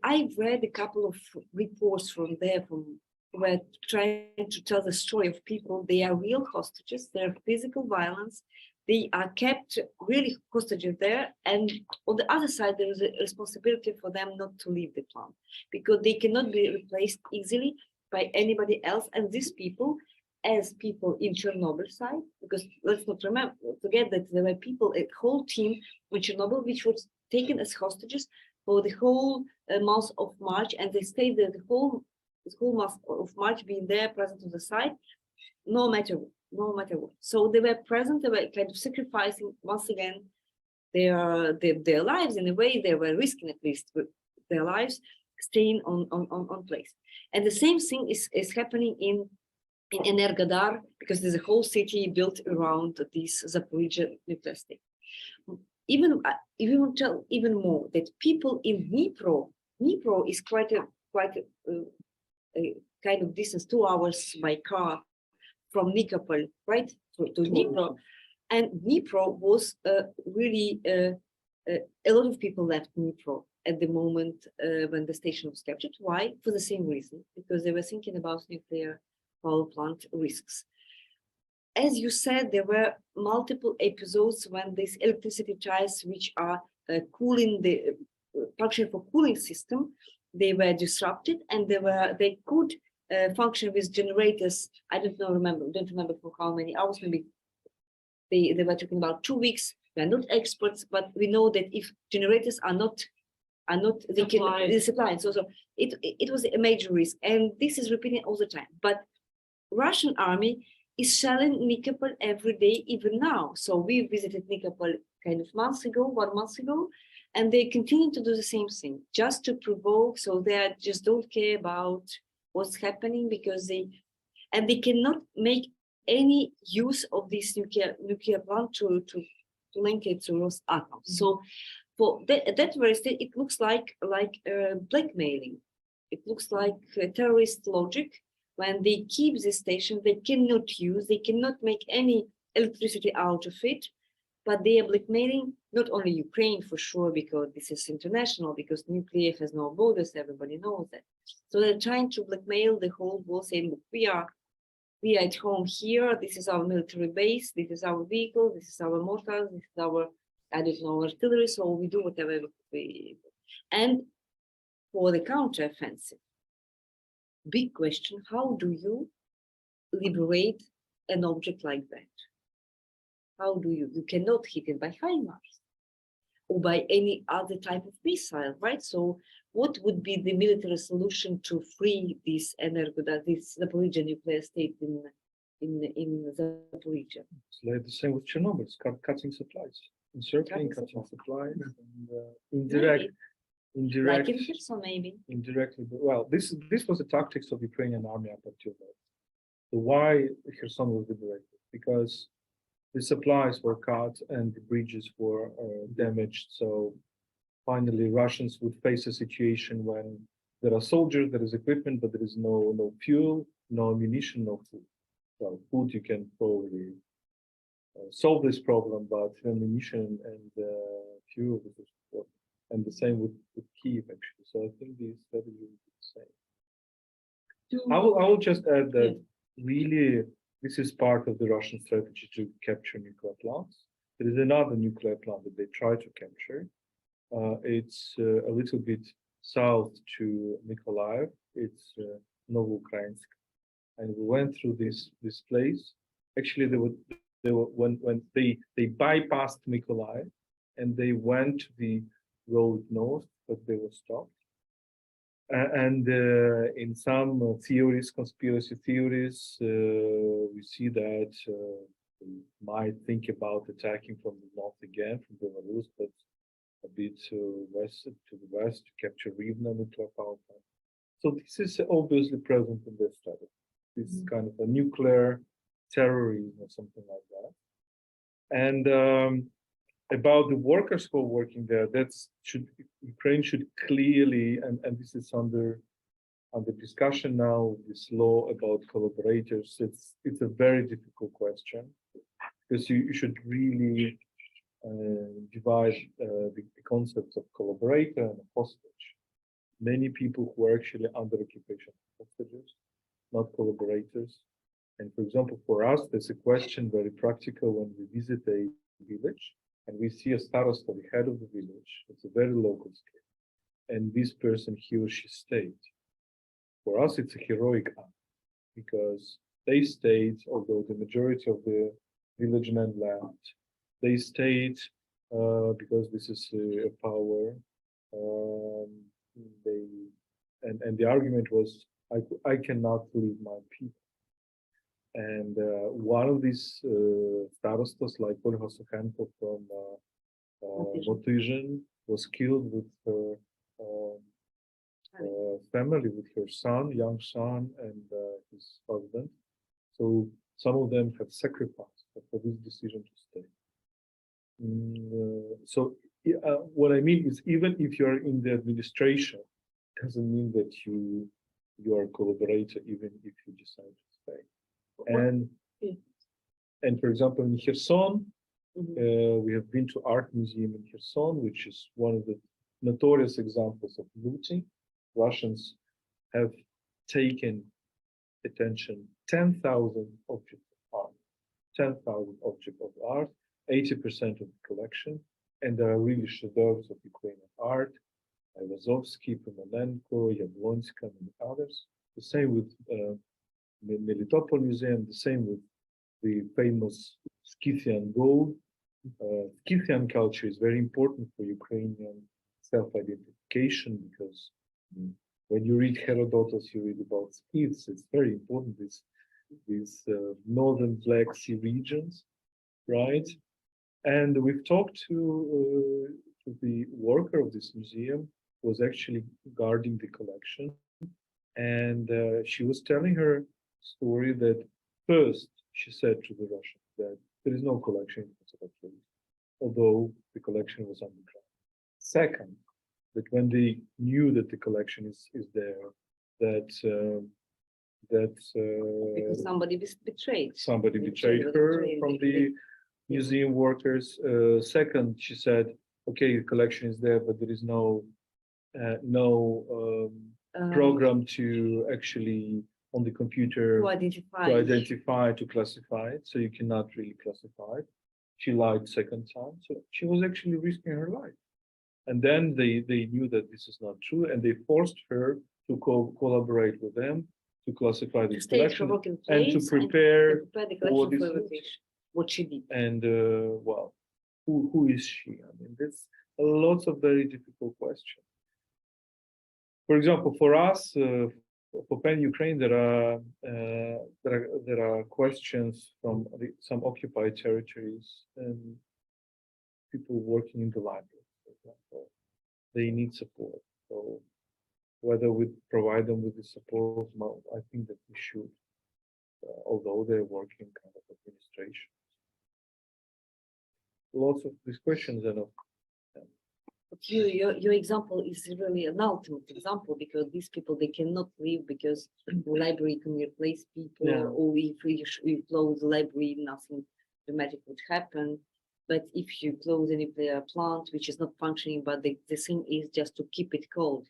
I've read a couple of reports from there, from were trying to tell the story of people. They are real hostages. They're physical violence. They are kept really hostages there. And on the other side, there is a responsibility for them not to leave the plant because they cannot be replaced easily by anybody else. And these people, as people in Chernobyl side, because let's not forget that there were people, a whole team in Chernobyl, which was taken as hostages for the whole month of March, and they stayed there the whole month of March, being there, present on the site, no matter what. So they were present. They were kind of sacrificing once again their lives in a way. They were risking at least their lives, staying on place. And the same thing is happening in Energodar, because there's a whole city built around this Zaporizhzhia nuclear state. Even if you want to tell even more, that people in Dnipro is quite a kind of distance, 2 hours by car from Nikopol, right, to Dnipro. And Dnipro was really a lot of people left Dnipro at the moment when the station was captured. Why? For the same reason, because they were thinking about nuclear power plant risks. As you said, there were multiple episodes when these electricity ties, which are cooling the function for cooling system, they were disrupted, and they could function with generators. I don't remember for how many hours. Maybe they were talking about 2 weeks. We are not experts, but we know that if generators are not they can supply. So it was a major risk, and this is repeating all the time. But Russian army is shelling Nikopol every day, even now. So we visited Nikopol kind of 1 month ago, and they continue to do the same thing, just to provoke. So they just don't care about what's happening, because they cannot make any use of this nuclear plant to link it to Rosatom. So for that very state, it looks like blackmailing. It looks like terrorist logic. When they keep this station, they cannot make any electricity out of it, but they are blackmailing not only Ukraine for sure, because this is international, because nuclear has no borders, everybody knows that. So they're trying to blackmail the whole world, saying, look, we are at home here, this is our military base, this is our vehicle, this is our mortars, this is our, artillery, so we do whatever we. And for the counteroffensive, big question, how do you liberate an object like that? How do you cannot hit it by HIMARS or by any other type of missile, right? So what would be the military solution to free this Energodar, this Zaporizhzhia nuclear state in Zaporizhzhia? It's like the same with Chernobyl, it's cutting supplies, encircling, cutting supplies, and indirect. Like in Kherson, maybe. Indirectly, but well, this was the tactics of Ukrainian army up until that. So why Kherson was liberated? Because the supplies were cut and the bridges were damaged. So finally, Russians would face a situation when there are soldiers, there is equipment, but there is no fuel, no ammunition, no food. Well, food you can probably solve this problem, but ammunition and fuel is a problem. And the same with Kyiv, actually. So I think the strategy is the same. I will just add that really this is part of the Russian strategy to capture nuclear plants. There is another nuclear plant that they try to capture. It's a little bit south to Mykolaiv. It's Novoukrainsk, and we went through this place. Actually, they were when they bypassed Mykolaiv, and they went to the road north, but they were stopped. And in some theories, conspiracy theories, we see that we might think about attacking from the north again, from Belarus, but a bit to the west to capture Rivne nuclear power plant. So this is obviously present in their strategy. This is kind of a nuclear terrorism or something like that. And about the workers who are working there, Ukraine should clearly, and this is under discussion now, this law about collaborators. It's a very difficult question, because you should really divide the concepts of collaborator and hostage. Many people who are actually under occupation hostages, not collaborators. And for example, for us, there's a question very practical when we visit a village and we see a starosta, the head of the village. It's a very local scale. And this person, he or she stayed. For us, it's a heroic act because they stayed, although the majority of the village men left. They stayed because this is a power. And the argument was, I cannot leave my people. And one of these starostas, like Olga Sukhenko from Motyzhin, was killed with her family, with her son, young son, and his husband. So some of them have sacrificed for this decision to stay. So what I mean is, even if you're in the administration, doesn't mean that you are a collaborator, even if you decide to stay. And for example, in Kherson, we have been to art museum in Kherson, which is one of the notorious examples of looting. Russians have taken, attention, 10,000 objects of art, 10,000 objects of art, 80% of the collection, and there are really chefs of Ukrainian art, Ayvazovsky, Yermolenko, Yermolenko, and others. The same with Melitopol Museum, the same with the famous Scythian gold. Scythian culture is very important for Ukrainian self-identification because when you read Herodotus, you read about Scyths. It's very important, these northern Black Sea regions, right? And we've talked to the worker of this museum, who was actually guarding the collection. And she was telling her story that first, she said to the Russians that there is no collection in Conservatory, although the collection was underground. Second, that when they knew that the collection is there, Because somebody betrayed. Somebody betrayed her from the museum workers. Second, she said, okay, the collection is there, but there is no program to actually on the computer to identify, to classify it, so you cannot really classify it. She lied second time, so she was actually risking her life. And then they knew that this is not true, and they forced her to collaborate with them to classify this collection and to prepare the collection for evacuation. What she did. And well, who is she? I mean, there's lots of very difficult questions. For example, for us, for PEN Ukraine, there are questions from some occupied territories and people working in the library, for example. They need support. So whether we provide them with the support, I think that we should, although they're working kind of administration. Lots of these questions are not. Your example is really an ultimate example, because these people, they cannot leave because the library can replace people, or if we close the library, nothing dramatic would happen. But if you close a nuclear plant which is not functioning, but the thing is just to keep it cold,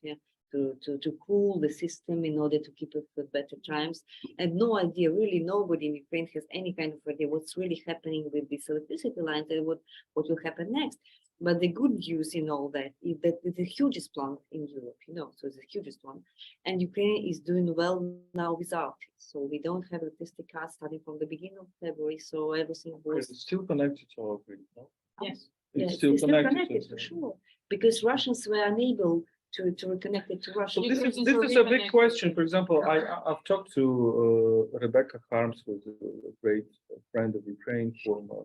to cool the system in order to keep it for better times. And no idea, really nobody in Ukraine has any kind of idea what's really happening with these electricity lines and what will happen next. But the good news in all that is that it's the hugest plant in Europe, so it's the hugest one. And Ukraine is doing well now without it. So we don't have electricity cuts starting from the beginning of February. So everything was. It's still connected to our grid, no? Yes. It's still connected for sure. Because Russians were unable to reconnect it to Russia. So this is a big question. For example, I've talked to Rebecca Harms, who's a great friend of Ukraine, former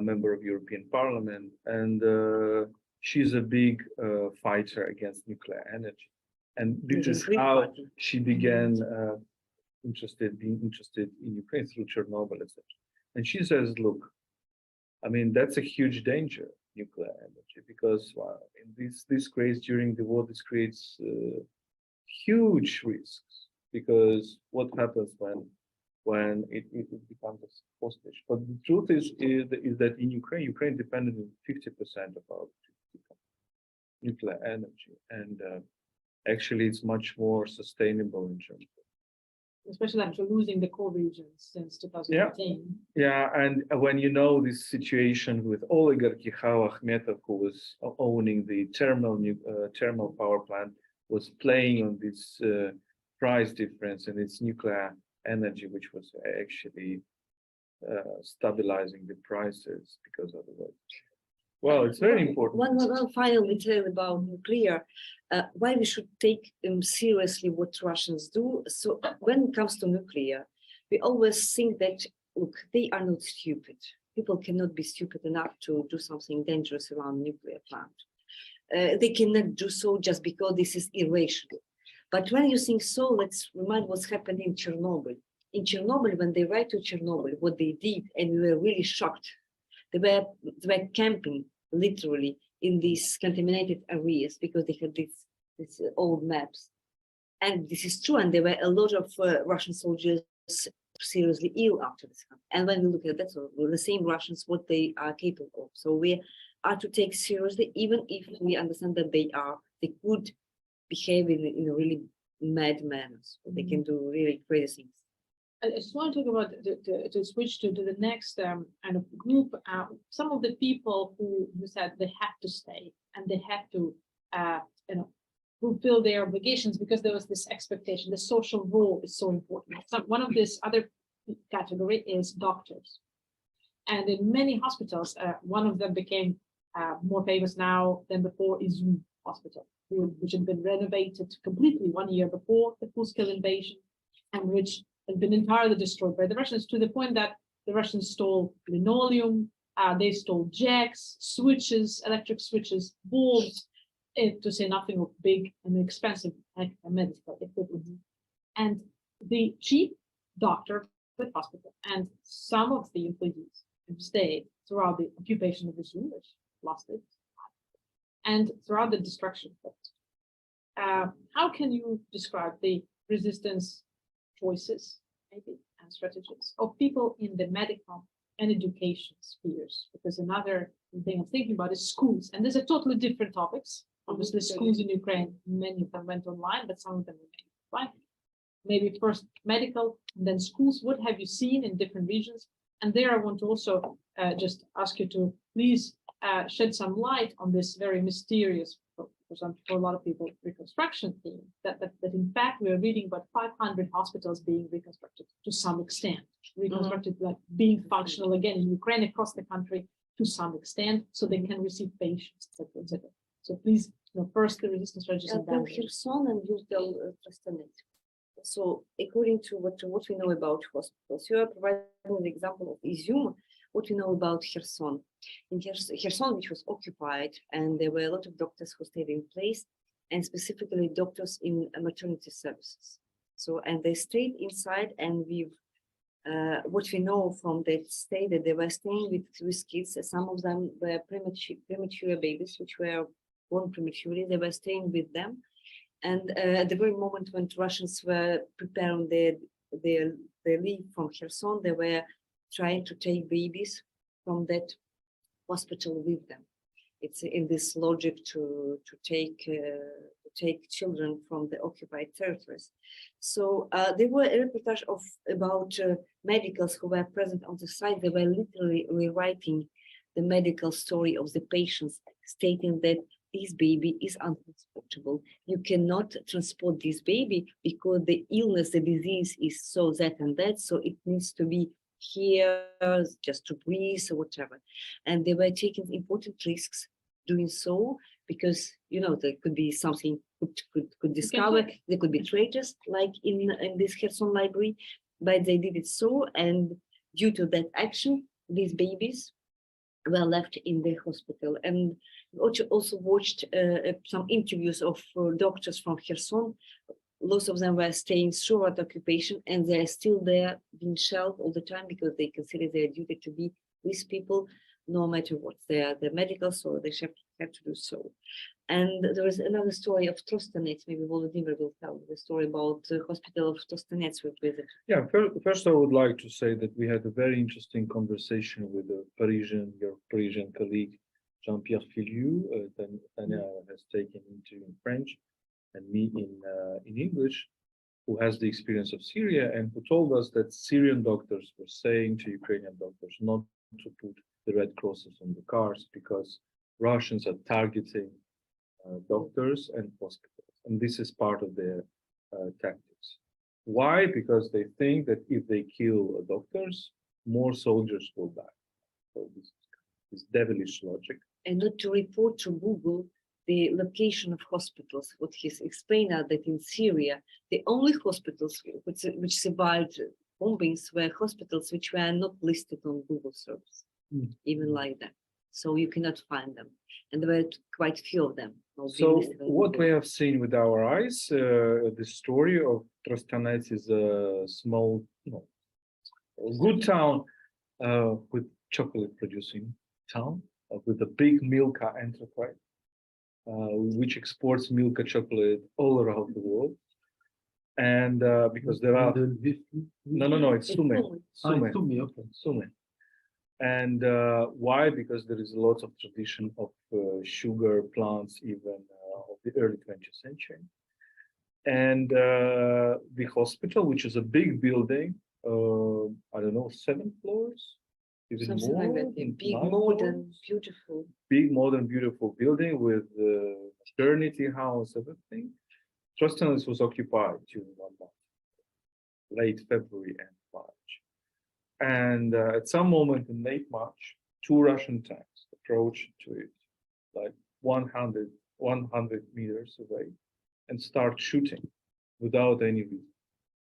member of European Parliament, and she's a big fighter against nuclear energy. And this is how she began being interested in Ukraine through Chernobyl, etc. And she says, look, I mean, that's a huge danger, nuclear energy, because this creates, during the war, this creates huge risks, because what happens when it becomes a hostage. But the truth is that in Ukraine depended on 50% of our nuclear energy, and actually it's much more sustainable in terms of especially after losing the core regions since 2018. Yeah, and when you know this situation with oligarchy, how Akhmetov, who was owning the thermal power plant, was playing on this price difference and its nuclear energy, which was actually stabilizing the prices because of the war. Well, it's very important. One final detail about nuclear, why we should take seriously what Russians do. So when it comes to nuclear, we always think that, look, they are not stupid. People cannot be stupid enough to do something dangerous around nuclear plant. They cannot do so just because this is irrational. But when you think so, let's remind what's happened in Chernobyl. In Chernobyl, when they went to Chernobyl, what they did, and we were really shocked, they were camping literally in these contaminated areas because they had these old maps. And this is true, and there were a lot of Russian soldiers seriously ill after this. And when we look at that, so the same Russians, what they are capable of. So we are to take seriously, even if we understand that they could behave in a really mad manner. So they can do really crazy things. I just want to talk about to switch to the next kind of group. Some of the people who said they had to stay and they had to, fulfill their obligations because there was this expectation. The social role is so important. So one of this other category is doctors, and in many hospitals, one of them became more famous now than before. Is Hospital, which had been renovated completely 1 year before the full-scale invasion, and which had been entirely destroyed by the Russians to the point that the Russians stole linoleum, they stole jacks, switches, electric switches, bulbs, to say nothing of big and expensive medical equipment. And the chief doctor of the hospital and some of the employees stayed throughout the occupation of Izium, which lasted, and throughout the destruction of it. How can you describe the resistance choices, maybe, and strategies of people in the medical and education spheres? Because another thing I'm thinking about is schools, and these are totally different topics. Obviously, schools in Ukraine, many of them went online, but some of them remained offline. Maybe first medical, and then schools. What have you seen in different regions? And there I want to also just ask you to please shed some light on this very mysterious, for a lot of people, reconstruction theme, that in fact we are reading about 500 hospitals being reconstructed to some extent, reconstructed like being functional again in Ukraine, across the country to some extent, so they can receive patients, etc., etc. So please, first the resistance strategies. I'll tell Kherson and you tell Tetyana. So according to what we know about hospitals, you are providing an example of Izium. What we know about Kherson. In Kherson, which was occupied, and there were a lot of doctors who stayed in place, and specifically doctors in maternity services. So, and they stayed inside, and we've, what we know from that stay, that they were staying with kids. Some of them were premature babies, which were born prematurely. They were staying with them. And at the very moment when Russians were preparing their leave from Kherson, they were trying to take babies from that hospital with them. It's in this logic to take children from the occupied territories. So there were a reportage about medicals who were present on the site. They were literally rewriting the medical story of the patients, stating that this baby is untransportable. You cannot transport this baby because the illness, the disease is so that and that, so it needs to be here just to breathe or whatever. And they were taking important risks doing so because there could be something could discover. There could be traitors like in this Kherson library, but they did it so, and due to that action, these babies were left in the hospital. And we also watched some interviews of doctors from Kherson. Lots of them were staying throughout occupation, and they're still there being shelled all the time because they consider their duty to be with people, no matter what. They are the medical, so they have to do so. And there is another story of Trostanets. Maybe Volodymyr will tell the story about the hospital of Trostanets we visited. Yeah, first I would like to say that we had a very interesting conversation with your Parisian colleague, Jean-Pierre Filiou. Tetyana has taken into in French and me in English. who has the experience of Syria and who told us that Syrian doctors were saying to Ukrainian doctors not to put the red crosses on the cars because Russians are targeting doctors and hospitals, and this is part of their tactics. Why? Because they think that if they kill doctors, more soldiers will die. So this devilish logic. And not to report to Google the location of hospitals. What he's explained are that in Syria, the only hospitals which survived bombings were hospitals which were not listed on Google search, even like that. So you cannot find them. And there were quite few of them. So what we have seen with our eyes, the story of Trostyanets is a small, good town with chocolate producing town with a big Milka enterprise, which exports Milka chocolate all around the world. And because there are no, it's Sumy. Sumy. And why? Because there is a lot of tradition of sugar plants, even of the early 20th century. And the hospital, which is a big building, I don't know, 7 floors, even something more, like that. A big, 9 modern, floors. beautiful. Big, modern, beautiful building with maternity house, everything. Trostyanets was occupied during 1 month, late February and March. And at some moment in late March, 2 Russian tanks approached to it, like 100 meters away, and start shooting without any reason.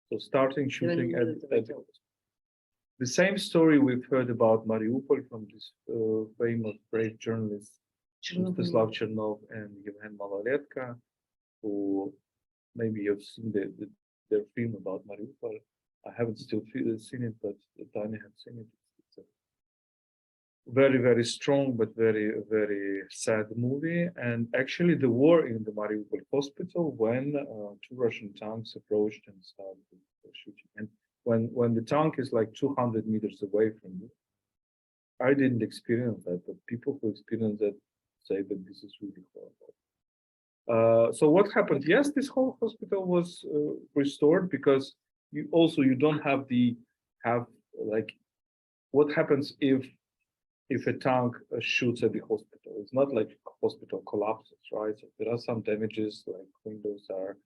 So starting shooting at the same story we've heard about Mariupol from this famous brave journalist, Mstislav Chernov and Yevhen Maloletka, who maybe you've seen their film about Mariupol. I haven't still seen it, but Tanya has seen it. It's a very, very strong, but very, very sad movie. And actually the war in the Mariupol hospital when 2 Russian tanks approached and started shooting. And when the tank is like 200 meters away from you, I didn't experience that, but people who experience that say that this is really horrible. So what happened? Yes, this whole hospital was restored because you don't have like what happens if a tank shoots at the hospital. It's not like hospital collapses, right? So there are some damages, like windows are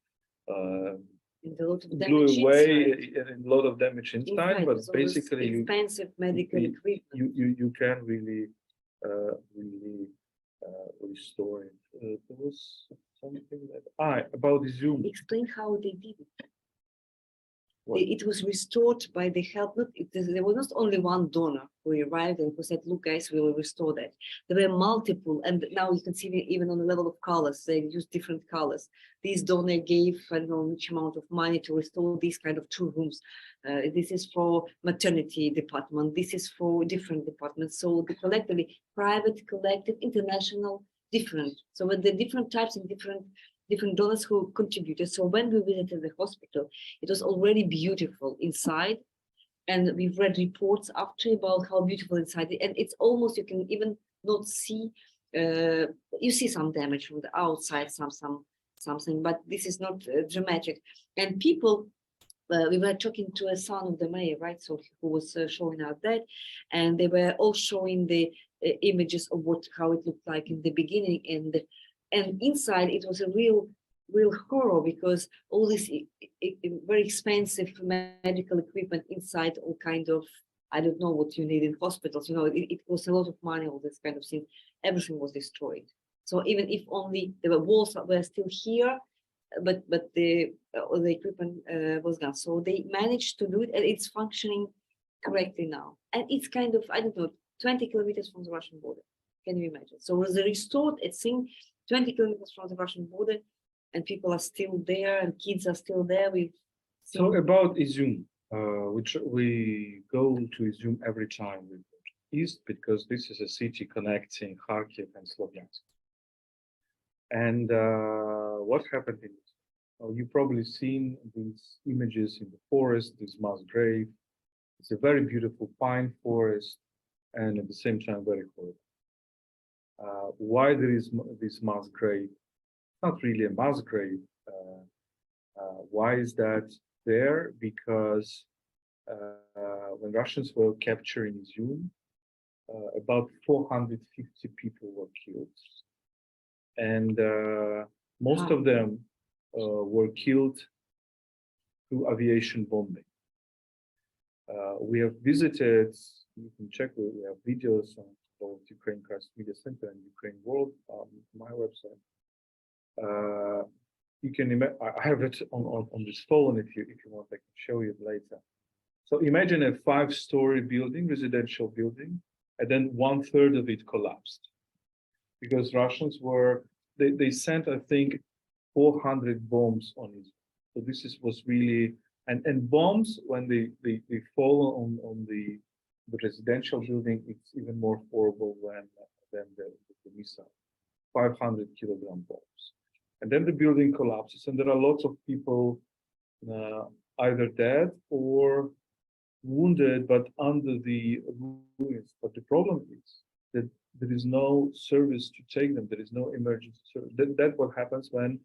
blew away and a lot of damage inside, but so basically expensive medical equipment. You can really restore it. There was something that about the Zoom. Explain how they did it. It was restored by the help. There was not only one donor who arrived and who said, "Look, guys, we will restore that." There were multiple, and now you can see even on the level of colors, they use different colors. This donor gave I don't know which amount of money to restore these kind of 2 rooms. This is for maternity department. This is for different departments. So the collectively, private, collective, international, different. So with the different types and different donors who contributed. So when we visited the hospital, it was already beautiful inside. And we've read reports after about how beautiful inside. And it's almost, you can even not see, you see some damage from the outside, something, but this is not dramatic. And people, we were talking to a son of the mayor, right? So who was showing out that, and they were all showing the images of how it looked like in the beginning. And inside it was a real horror because all this very expensive medical equipment inside, all kind of, I don't know what you need in hospitals, it was a lot of money, all this kind of thing. Everything was destroyed. So even if only the walls were still here, but the equipment was gone. So they managed to do it, and it's functioning correctly now. And it's kind of, I don't know, 20 kilometers from the Russian border. Can you imagine? So was restored a thing 20 kilometers from the Russian border, and people are still there, and kids are still there. So about Izum, which we go to Izum every time we go to east, because this is a city connecting Kharkiv and Slovyansk. And what happened in it? You've probably seen these images in the forest, this mass grave. It's a very beautiful pine forest, and at the same time very horrible. Why there is this mass grave? Not really a mass grave. Why is that there? Because when Russians were capturing Izum, about 450 people were killed, and most of them were killed through aviation bombing. We have visited, you can check, we have videos on both Ukraine Crisis Media Center and Ukraine World on my website. You can imagine, I have it on this phone. If you want, I can show you later. So imagine a 5-story building, residential building, and then 1/3 of it collapsed because Russians were, they sent, I think, 400 bombs on it. So this was really, and bombs, when they fall on the residential building, it's even more horrible than the missile, 500 kilogram bombs. And then the building collapses, and there are lots of people either dead or wounded, but under the ruins. But the problem is that there is no service to take them. There is no emergency service. That's what happens when,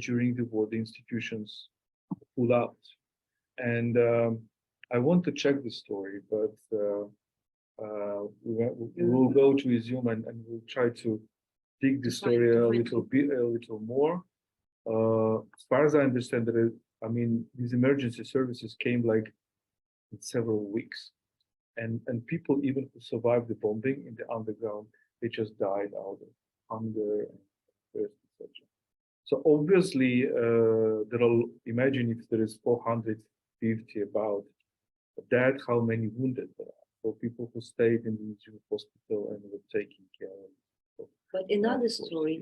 during the war, the institutions pull out. And I want to check the story, but we'll go to Izum and we'll try to dig the story a little more. As far as I understand, these emergency services came like in several weeks, and people even who survived the bombing in the underground, they just died out of hunger and thirst, etc. So obviously, imagine if there is 450 about that, how many wounded there are. So people who stayed in the hospital and were taking care of. But another story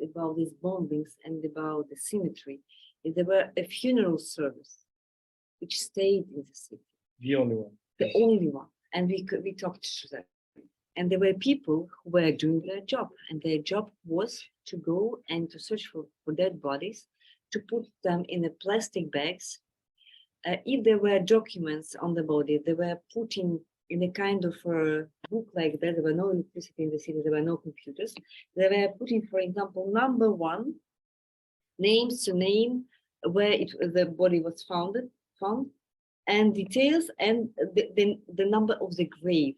about these bombings and about the cemetery is there were a funeral service which stayed in the city. The only one. The only one. And we talked to them. And there were people who were doing their job. And their job was to go and to search for dead bodies, to put them in the plastic bags. If there were documents on the body, they were putting in a kind of book like that. There were no electricity in the city, there were no computers. They were putting, for example, number 1, names to name, where the body was found, and details, and the number of the grave,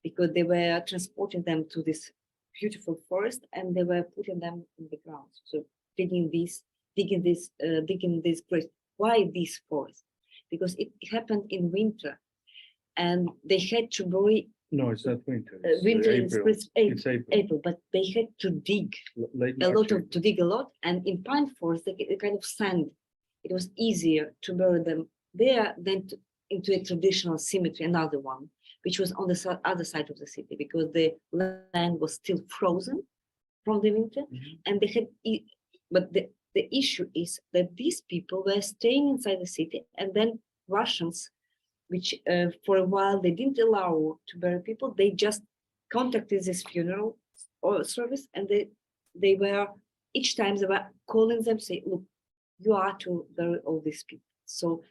because they were transporting them to this beautiful forest and they were putting them in the ground. So digging this grave. Why this forest? Because it happened in winter, and they had to bury. No, it's not winter. Winter April. It's April, but they had to dig dig a lot, and in pine forest, the kind of sand. It was easier to bury them there than into a traditional cemetery, another one, which was on the other side of the city, because the land was still frozen from the winter, and they had. But the issue is that these people were staying inside the city, and then Russians, which for a while they didn't allow to bury people, they just contacted this funeral service, and they were, each time they were calling them, say, look, you are to bury all these people. So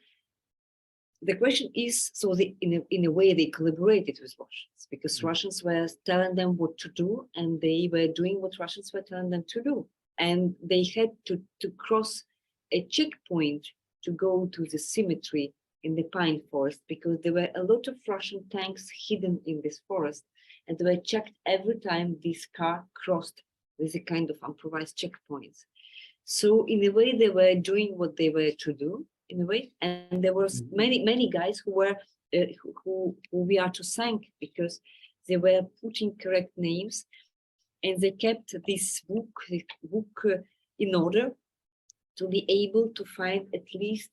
the question is, so in a way they collaborated with Russians, because Russians were telling them what to do, and they were doing what Russians were telling them to do. And they had to cross a checkpoint to go to the cemetery in the pine forest, because there were a lot of Russian tanks hidden in this forest, and they were checked every time this car crossed with a kind of improvised checkpoints. So in a way, they were doing what they were to do, in a way, and there was many guys who were who we are to thank, because they were putting correct names, and they kept this book in order to be able to find at least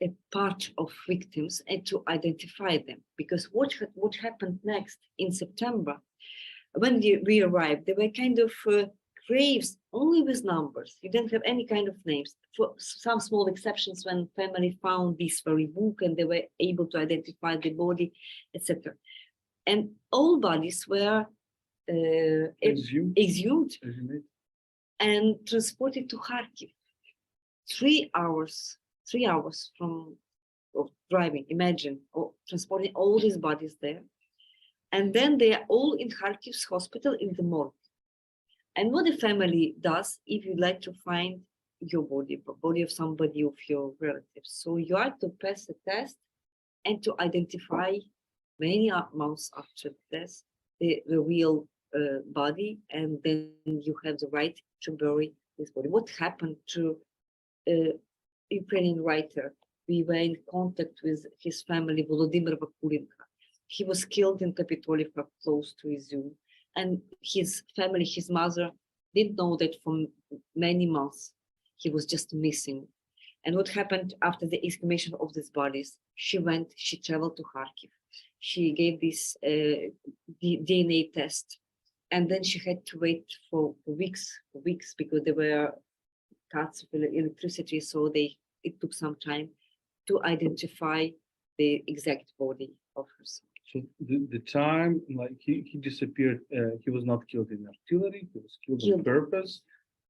a part of victims and to identify them. Because what happened next in September, when we arrived, there were kind of graves only with numbers. You didn't have any kind of names, for some small exceptions when family found this very book and they were able to identify the body, etc. And all bodies were exhumed and transported to Kharkiv. 3 hours of driving, imagine, transporting all these bodies there. And then they are all in Kharkiv's hospital in the morgue. And what the family does, if you'd like to find your body, but body of somebody of your relatives. So you are to pass the test and to identify many months after the test the real body, and then you have the right to bury this body. What happened to Ukrainian writer? We were in contact with his family, Volodymyr. He was killed in Kapitolivka, close to Izium, and his family, his mother, didn't know that for many months he was just missing. And what happened after the exhumation of these bodies? She traveled to Kharkiv. She gave this DNA test, and then she had to wait for weeks because there were cuts of electricity, so it took some time to identify the exact body of her son. So the time, like he disappeared, he was not killed in artillery, he was killed on purpose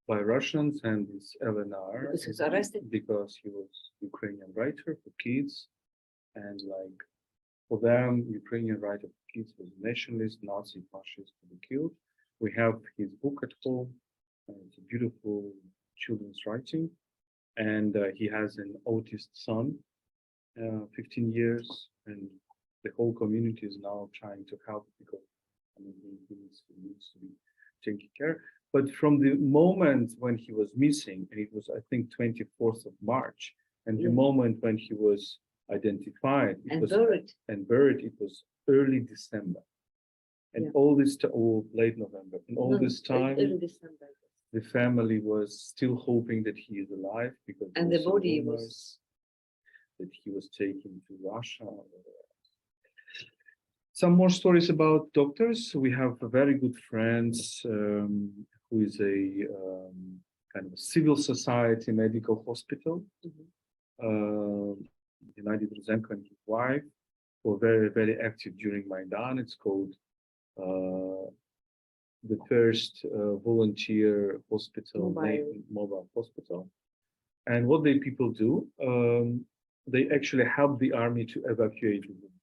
by Russians and his LNR. Because he was arrested? Because he was Ukrainian writer for kids, and like for them, Ukrainian writer for kids was nationalist, Nazi, fascist to be killed. We have his book at home, and it's a beautiful children's writing, and he has an autist son, 15 years, and the whole community is now trying to help because he needs to be taken care. But from the moment when he was missing, and it was, I think, 24th of March, and the moment when he was identified and buried, it was early December. And all this or late November. And all this time, early December. The family was still hoping that he is alive because the body was that he was taken to Russia. Some more stories about doctors. We have a very good friend who is a kind of a civil society medical hospital. Gennady Druzenko and his wife were very, very active during Maidan. It's called the first volunteer hospital, mobile hospital. And what the people do, they actually help the army to evacuate them.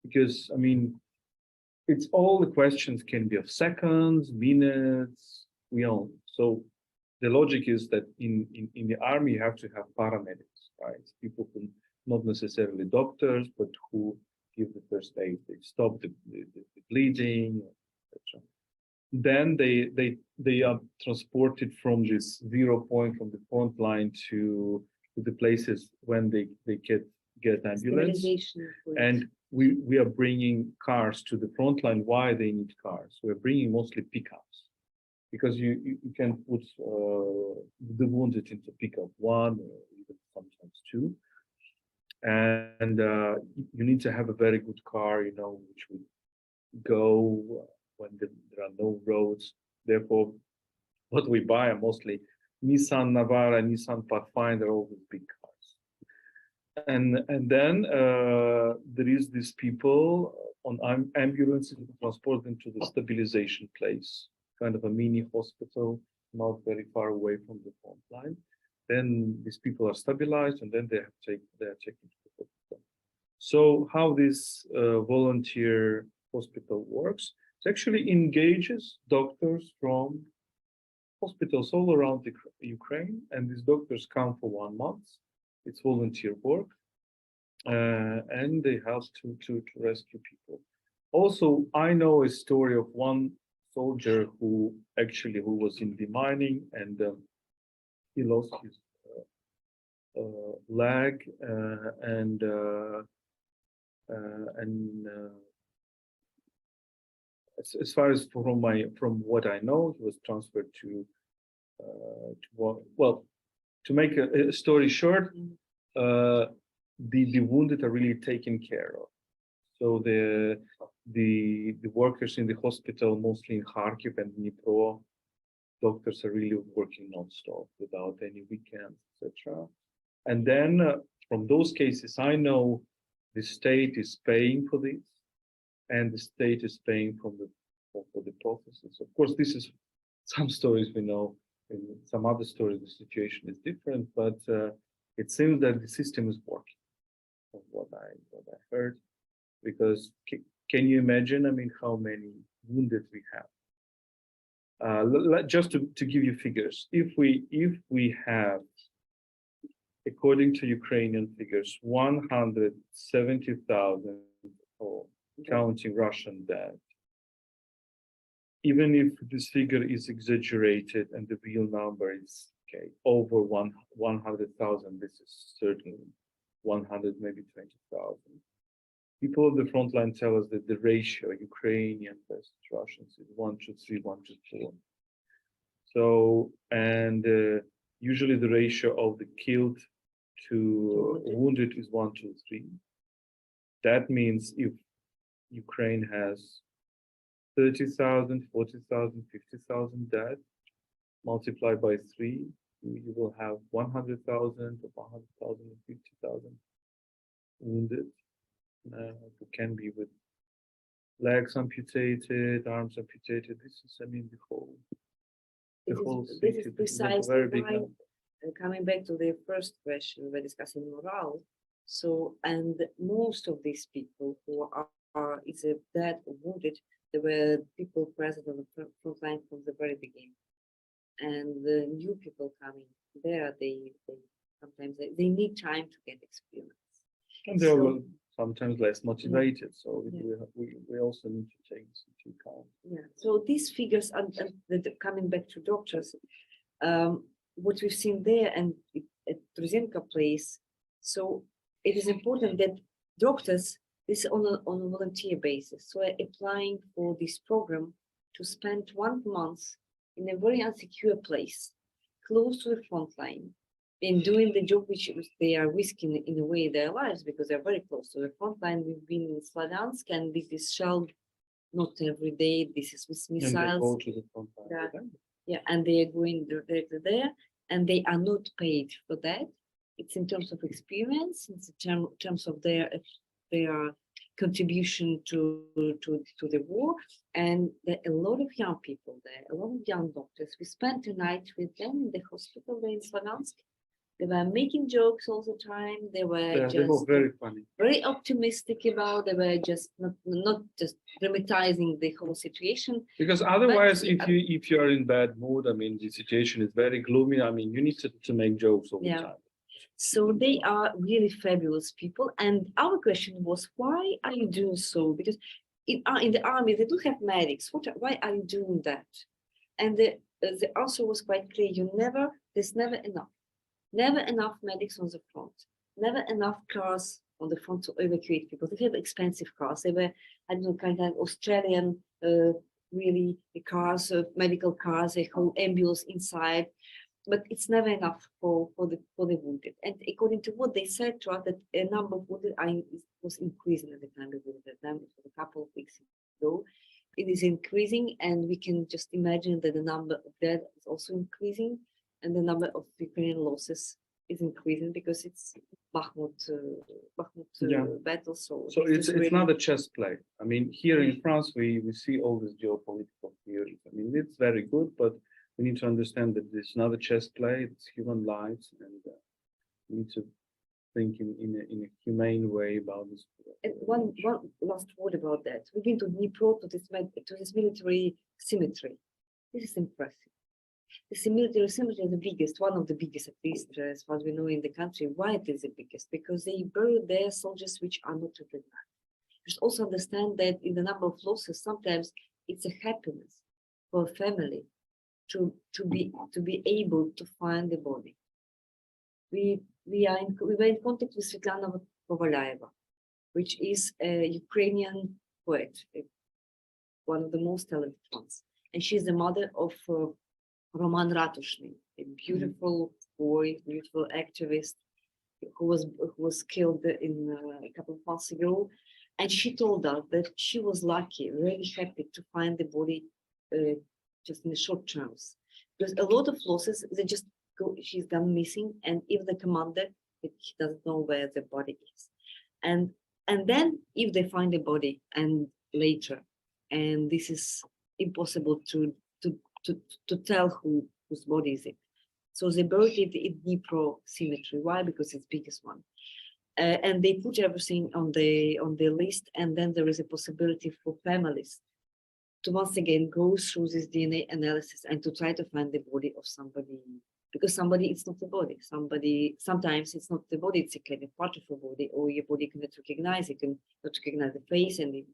Because, I mean, it's all the questions can be of seconds, minutes, So the logic is that in the army, you have to have paramedics, right? People who, not necessarily doctors, but who give the first aid. They stop the bleeding, etc. Then they are transported from this 0 point from the front line to the places when they get ambulance. And we are bringing cars to the front line. Why they need cars? We're bringing mostly pickups because you can put the wounded into pickup 1 or even sometimes 2. And you need to have a very good car, which would go when there are no roads. Therefore, what we buy are mostly Nissan Navara, Nissan Pathfinder, all these big cars. And then there is these people on ambulances who transport them to the stabilization place, kind of a mini hospital, not very far away from the front line. Then these people are stabilized, and then they are taken to the hospital. So how this volunteer hospital works, it actually engages doctors from hospitals all around the Ukraine, and these doctors come for 1 month. It's volunteer work, and they help to rescue people. Also, I know a story of one soldier who was in demining, and he lost his leg, and as far as from what I know, he was transferred to to make a story short, the wounded are really taken care of. So the workers in the hospital, mostly in Kharkiv and Dnipro, doctors are really working non-stop without any weekends, etc. And then from those cases, I know the state is paying for this, and the state is paying for the processes. Of course, this is some stories we know. In some other stories, the situation is different, but it seems that the system is working. From what I heard, because can you imagine? I mean, how many wounded we have? Just to give you figures, if we have, according to Ukrainian figures, 170,000, or counting Russian dead, even if this figure is exaggerated and the real number is over 100,000, this is certainly 100, maybe 20,000. People on the front line tell us that the ratio Ukrainian versus Russians is 1:3, 1:4. So, and usually the ratio of the killed to wounded is 1:3. That means if Ukraine has 30,000, 40,000, 50,000 dead, multiplied by 3, you will have 100,000 or 100,000 and 50,000 wounded, who can be with legs amputated, arms amputated. This is, I mean, the whole This city. is This is a precisely very big why, number. coming back to the first question, we're discussing morale. So, and most of these people who are either dead or wounded, there were people present on the front line from the very beginning. And the new people coming there, they sometimes they need time to get experience. And they're So- sometimes less motivated. So Yeah. we also need to take this into account. Yeah, so these figures, and coming back to doctors, what we've seen there and at Truzenko place, so it is important that doctors, this is on a volunteer basis, so are applying for this program to spend 1 month in a very unsecure place, close to the front line, in doing the job which they are risking in a way their lives because they're very close to the front line. We've been in Slavyansk, and this is shelled not every day. This is with And they missiles. go to the front line. Yeah. Yeah, and they are going directly there, and they are not paid for that. It's in terms of experience, it's in terms of their contribution to the war, and there are a lot of young people there, a lot of young doctors. We spent a night with them in the hospital there in Slavyansk. They were making jokes all the time. They were They were very funny. very optimistic about. They were just not just dramatizing the whole situation. Because otherwise, But- if you are in bad mood, I mean, the situation is very gloomy. I mean, you need to make jokes all the Yeah. time. So they are really fabulous people. And our question was, why are you doing so? Because in the army, they do have medics. Why are you doing that? And the answer was quite clear. There's never enough. Never enough medics on the front. Never enough cars on the front to evacuate people. They have expensive cars. They were, I don't know, kind of Australian, really cars, medical cars, a whole ambulance inside. But it's never enough for the wounded. And according to what they said to us, that a number of wounded was increasing at the time we visited them. It was a couple of weeks ago. It is increasing, and we can just imagine that the number of dead is also increasing, and the number of Ukrainian losses is increasing because it's Bakhmut Yeah. battle. So It's really- not a chess play. I mean, here in France, we see all these geopolitical theories. I mean, it's very good, but we need to understand that it's not a chess play. It's human lives, and we need to think in a humane way about this. And one last word about that. We've been to Dnipro to this military cemetery. This is impressive. This military cemetery is the biggest, one of the biggest, at least as far as we know in the country. Why it is the biggest? Because they bury their soldiers which are not recognized. You should also understand that in the number of losses, sometimes it's a happiness for a family to be able to find the body. We were in contact with Tetyana, which is a Ukrainian poet, one of the most talented ones, and she's the mother of Roman Ratushny, a beautiful boy, beautiful activist who was killed in a couple of months ago. And she told us that she was lucky, really happy to find the body just in the short terms, because a lot of losses, they just go, she's gone missing, and if the commander, he doesn't know where the body is, and then if they find the body and later, and this is impossible to tell whose body is it. So they buried it in Dnipro cemetery. Why? Because it's the biggest one. And they put everything on the list, and then there is a possibility for families to once again go through this DNA analysis and to try to find the body of somebody, because somebody is not the body. Sometimes it's not the body, it's a kind of part of a body, or your body cannot recognize, you cannot recognize the face, and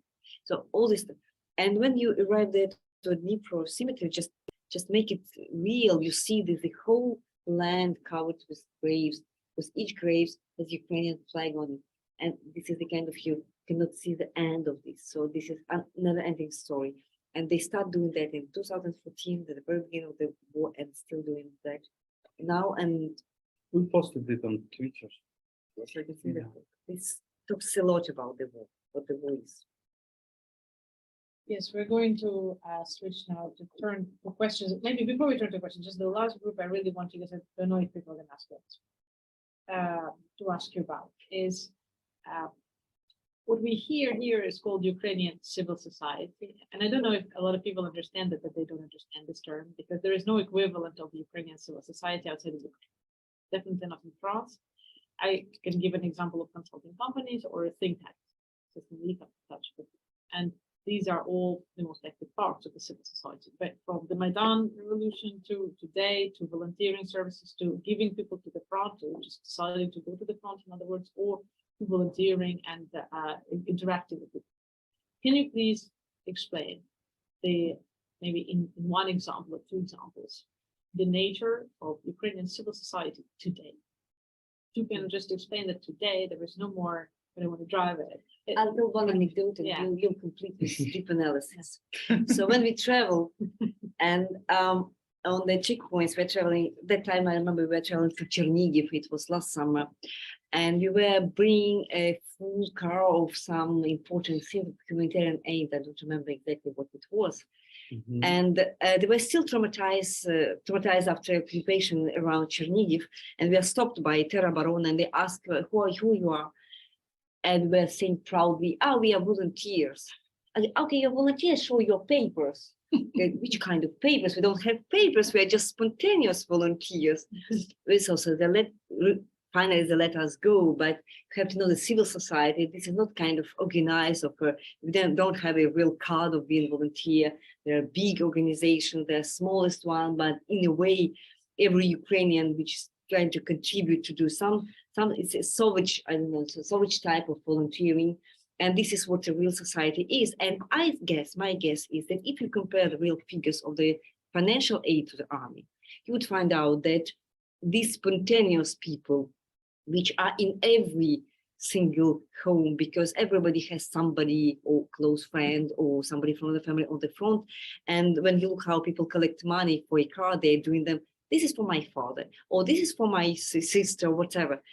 so all this stuff. And when you arrive there to a Dnipro cemetery, just make it real. You see the whole land covered with graves, with each grave has Ukrainian flag on it. And this is the kind of, you cannot see the end of this. So this is a never-ending story. And they start doing that in 2014, at the very beginning of the war, and still doing that now. And We posted it on Twitter. so you can see that this talks a lot about the war, what the war is. Yes, we're going to switch now to turn for questions. Maybe before we turn to questions, just the last group I really want you guys, I don't know if people are going to ask that, to ask you about is what we hear here is called Ukrainian civil society. And I don't know if a lot of people understand that they don't understand this term, because there is no equivalent of Ukrainian civil society outside of Ukraine. Definitely not in France. I can give an example of consulting companies or think tanks. And these are all the most active parts of the civil society. But from the Maidan revolution to today, to volunteering services, to giving people to the front, or just deciding to go to the front, in other words, or to volunteering and interacting with people. Can you please explain maybe in one example or two examples, the nature of Ukrainian civil society today? You can just explain that today there is no more, I don't want to drive it. I'll tell one anecdote and Yeah. you'll complete this deep analysis. So when we travel and on the checkpoints, we're traveling, that time I remember we were traveling to Chernigiv, it was last summer, and we were bringing a full car of some important humanitarian aid. I don't remember exactly what it was. Mhm. And they were still traumatized after occupation around Chernigiv, and we are stopped by Terra Baron, and they ask who you are, and we're saying proudly, we are volunteers. And, okay, you're volunteers, show your papers. Which kind of papers? We don't have papers, we are just spontaneous volunteers. So finally they let us go, but you have to know the civil society, this is not kind of organized, we don't have a real card of being volunteer. They're big organizations, they're smallest one, but in a way, every Ukrainian which is trying to contribute to do some it's a Soviet, I don't know, Soviet type of volunteering. And this is what a real society is. And my guess is that if you compare the real figures of the financial aid to the army, you would find out that these spontaneous people, which are in every single home, because everybody has somebody or close friend or somebody from the family on the front. And when you look how people collect money for a car, they're doing them, this is for my father, or this is for my sister, whatever.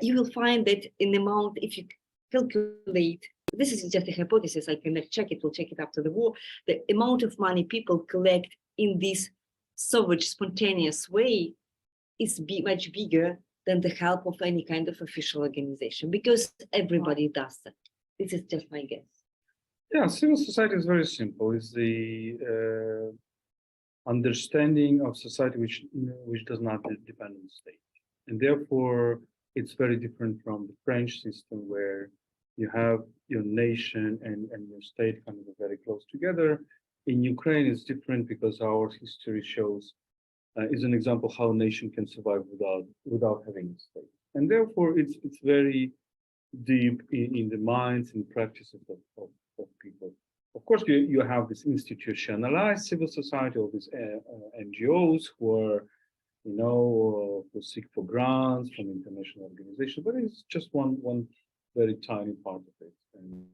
You will find that in amount, if you calculate, this is just a hypothesis, I can check it, we'll check it after the war, the amount of money people collect in this Soviet spontaneous way is much bigger than the help of any kind of official organization, because everybody does that. This is just my guess. Yeah, civil society is very simple. It's the understanding of society which does not depend on the state, and therefore it's very different from the French system, where you have your nation and your state kind of very close together. In Ukraine, it's different because our history shows is an example how a nation can survive without having a state, and therefore it's very deep in the minds and practices of people. Of course, you have this institutionalized civil society, all these NGOs who are, who seek for grants from international organizations, but it's just one very tiny part of it. And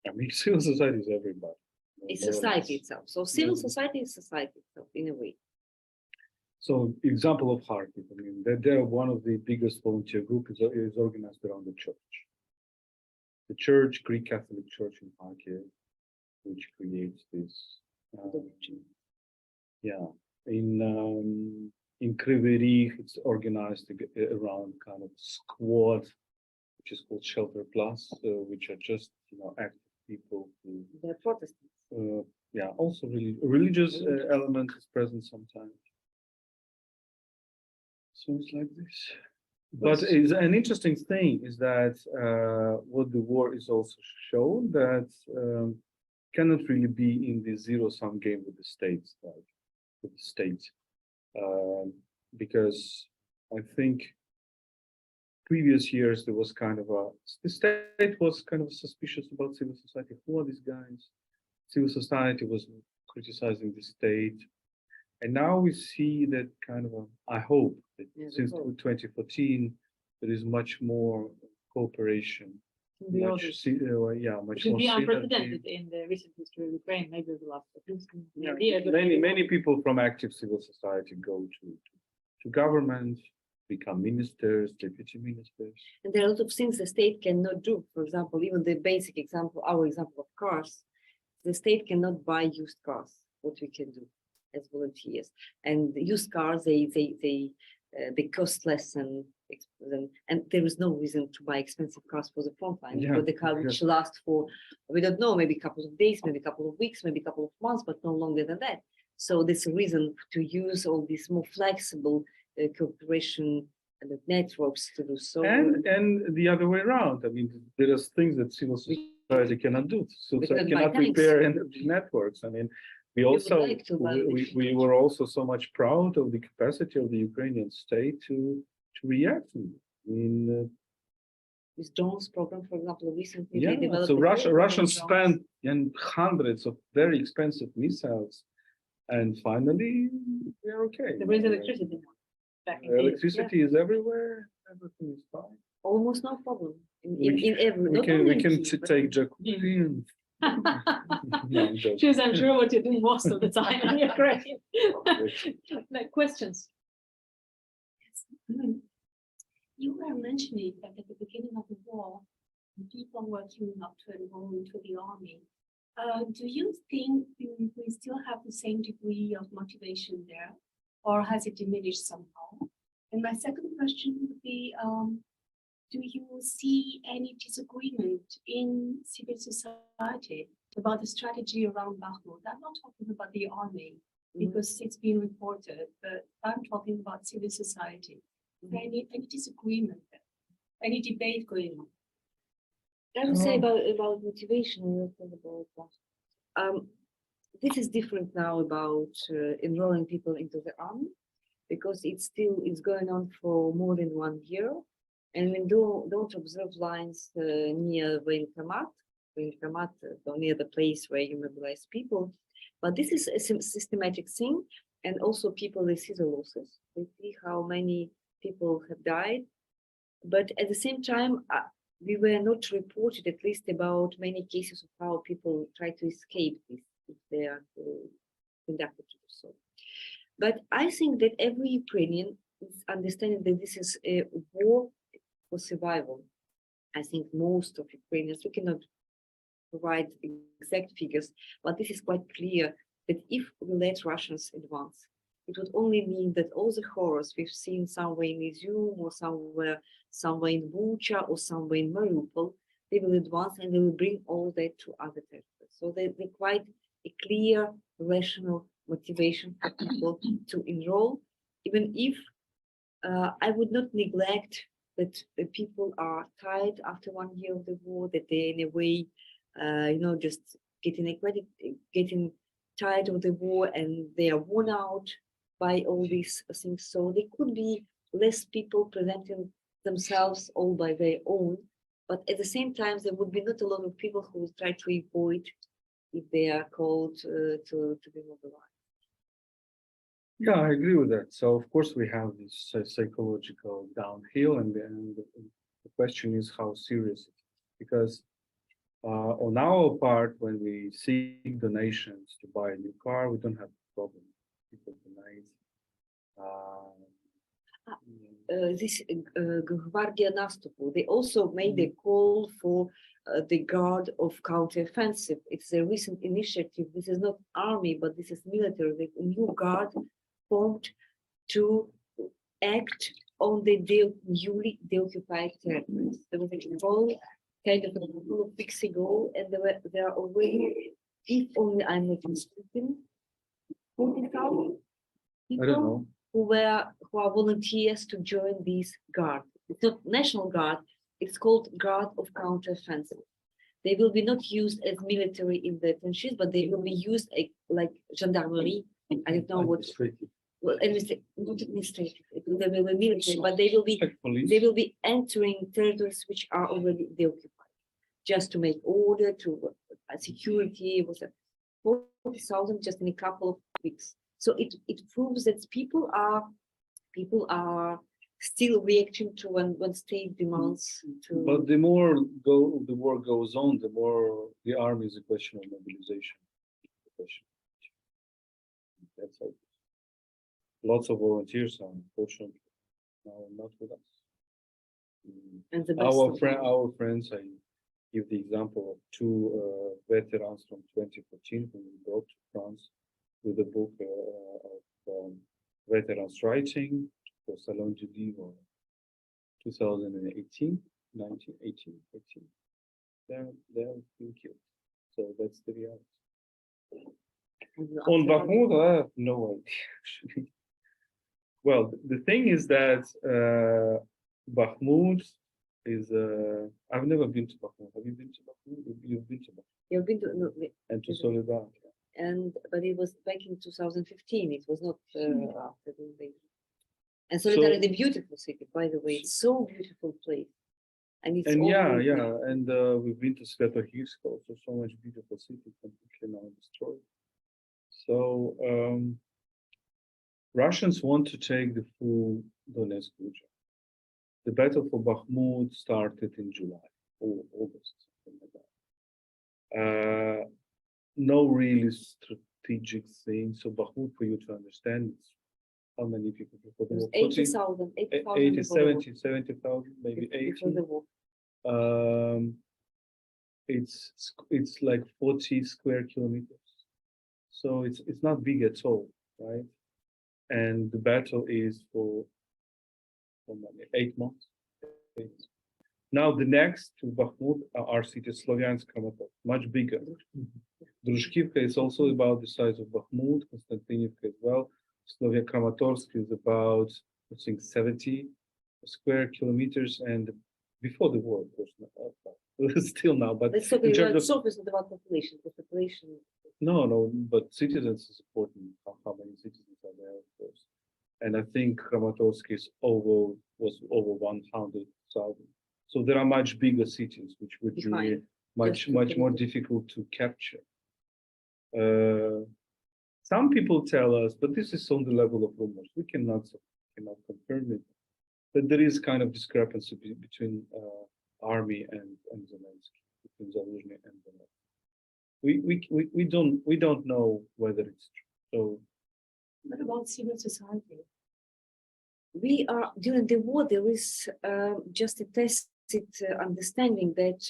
I mean, civil society is everybody. It's society itself. So civil society is society itself in a way. So, example of Kharkiv, I mean, they're one of the biggest volunteer groups is organized around the church. The church, Greek Catholic Church in Kharkiv, which creates this. In Kryvyi Rih, it's organized around kind of squad, which is called Shelter Plus, which are just active people who. They're Protestants. Also really religious element is present sometimes. So it's like this. But is an interesting thing is that what the war is also shown that cannot really be in the zero-sum game with the states, like with the state, because I think previous years there was kind of the state was kind of suspicious about civil society. Who are these guys? Civil society was criticizing the state. And now we see that kind of I hope that since 2014, there is much more cooperation. Much It should more be synergy. unprecedented in the recent history of Ukraine, maybe the last Yeah, year. many people from active civil society go to government, become ministers, deputy ministers. And there are a lot of things the state cannot do. For example, even the basic example, our example of cars, the state cannot buy used cars. What we can do as volunteers, and the used cars, they cost less and there is no reason to buy expensive cars for the front line. Yeah, For the car which lasts for, we don't know, maybe a couple of days, maybe a couple of weeks, maybe a couple of months, but no longer than that. So there's a reason to use all these more flexible cooperation and networks to do so. And the other way around. I mean, there are things that civil society cannot do. So We it cannot buy cannot tanks. repair energy networks. I mean, we would also like to buy we were also so much proud of the capacity of the Ukrainian state to react. I mean, With drones program, for example, recently they yeah. developed. So a very good Russians drones. spent hundreds of very expensive missiles, and finally they're okay. There is electricity now. Back in Kyiv. Electricity is everywhere. Everything is fine. Almost no problem We in every. We not can only in take Kyiv, but jacuzzi and no, I'm joking. Choose, I'm sure what you're doing most of the time in Ukraine. Like questions. You were mentioning that at the beginning of the war, people were queuing up to enroll into the army. Do you think we still have the same degree of motivation there, or has it diminished somehow? And my second question would be, do you see any disagreement in civil society about the strategy around Bakhmut? I'm not talking about the army, because it's been reported, but I'm talking about civil society. Any disagreement there? Any debate going on? I would say about motivation. About that. This is different now about enrolling people into the army, because it's going on for more than 1 year, and we don't observe lines near Voenkomat, near the place where you mobilize people. But this is a systematic thing, and also people, they see the losses, they see how many people have died, but at the same time we were not reported, at least, about many cases of how people try to escape this if they are conducted to do so. But I think that every Ukrainian is understanding that this is a war for survival. I think most of Ukrainians, we cannot provide exact figures, but this is quite clear that if we let Russians advance, it would only mean that all the horrors we've seen somewhere in Izium or somewhere in Bucha or somewhere in Mariupol, they will advance and they will bring all that to other territories. So they're quite a clear, rational motivation for people to enroll, even if I would not neglect that the people are tired after 1 year of the war, that they in a way, just getting tired of the war and they are worn out by all these things. So there could be less people presenting themselves all by their own, but at the same time, there would be not a lot of people who would try to avoid if they are called to be mobilized. Yeah, I agree with that. So of course we have this psychological downhill, and the question is how serious it is. Because on our part, when we seek donations to buy a new car, we don't have a problem. People donate. This Gvardia Nastupu, they also made a call for the guard of counteroffensive. It's a recent initiative. This is not army, but this is military. A new guard formed to act on the newly deoccupied territories. There was a call kind of a couple of weeks ago, and there are already, if only I'm not mistaken, 40,000 I don't know. who are volunteers to join this guard. it's not National Guard, it's called Guard of Counteroffensive. They will be not used as military in the trenches, but they will be used like gendarmerie. I don't know what. Well, not administrative. They will be military, but they will be entering territories which are already occupied, just to make order, to security. Was 40,000 just in a couple of weeks. So it proves that people are still reacting to when state demands to. But the more the war goes on, the more the army is a question of mobilization. That's how. Lots of volunteers are unfortunately now not with us. And the best Our friends, I give the example of two veterans from 2014 who we brought to France with a book of veterans writing for Salon du Livre 2018, 1918, 18. They're being killed. So that's the reality. On Bakhmut, I have no idea actually. Well, the thing is that Bakhmut is. I've never been to Bakhmut. Have you been to Bakhmut? You've been to Bakhmut. You've been to And to Soledar. but it was back in 2015. It was not after the invasion. And Soledar is a beautiful city, by the way. It's so beautiful place. And it's and we've been to Svetohirsk, also so much beautiful city, completely now destroyed. So. Russians want to take the full Donetsk region. The battle for Bakhmut started in July or August, something like that. No really strategic thing. So Bakhmut, for you to understand, it's how many people before the war? 80,000, 70,000, maybe 80. It's like 40 square kilometers. So it's not big at all, right? And the battle is for 8 months. Now the next to Bakhmut are cities Slovyansk, Kramatorsk, much bigger. Drushkivka is also about the size of Bakhmut, Konstantinivka as well. Kramatorsk is about, I think, 70 square kilometers, and before the war, of course, still now. But let's talk about population. The population. No, but citizens is important. How many citizens are there, of course. And I think Kramatorsk was over 100,000. So there are much bigger cities which would be much more difficult to capture. Some people tell us, but this is on the level of rumors. We cannot confirm it. That there is kind of discrepancy between army and Zelensky, between Zaluzhny and Zelensky. We don't know whether it's true. So what about civil society? We are during the war. There is just a tacit understanding that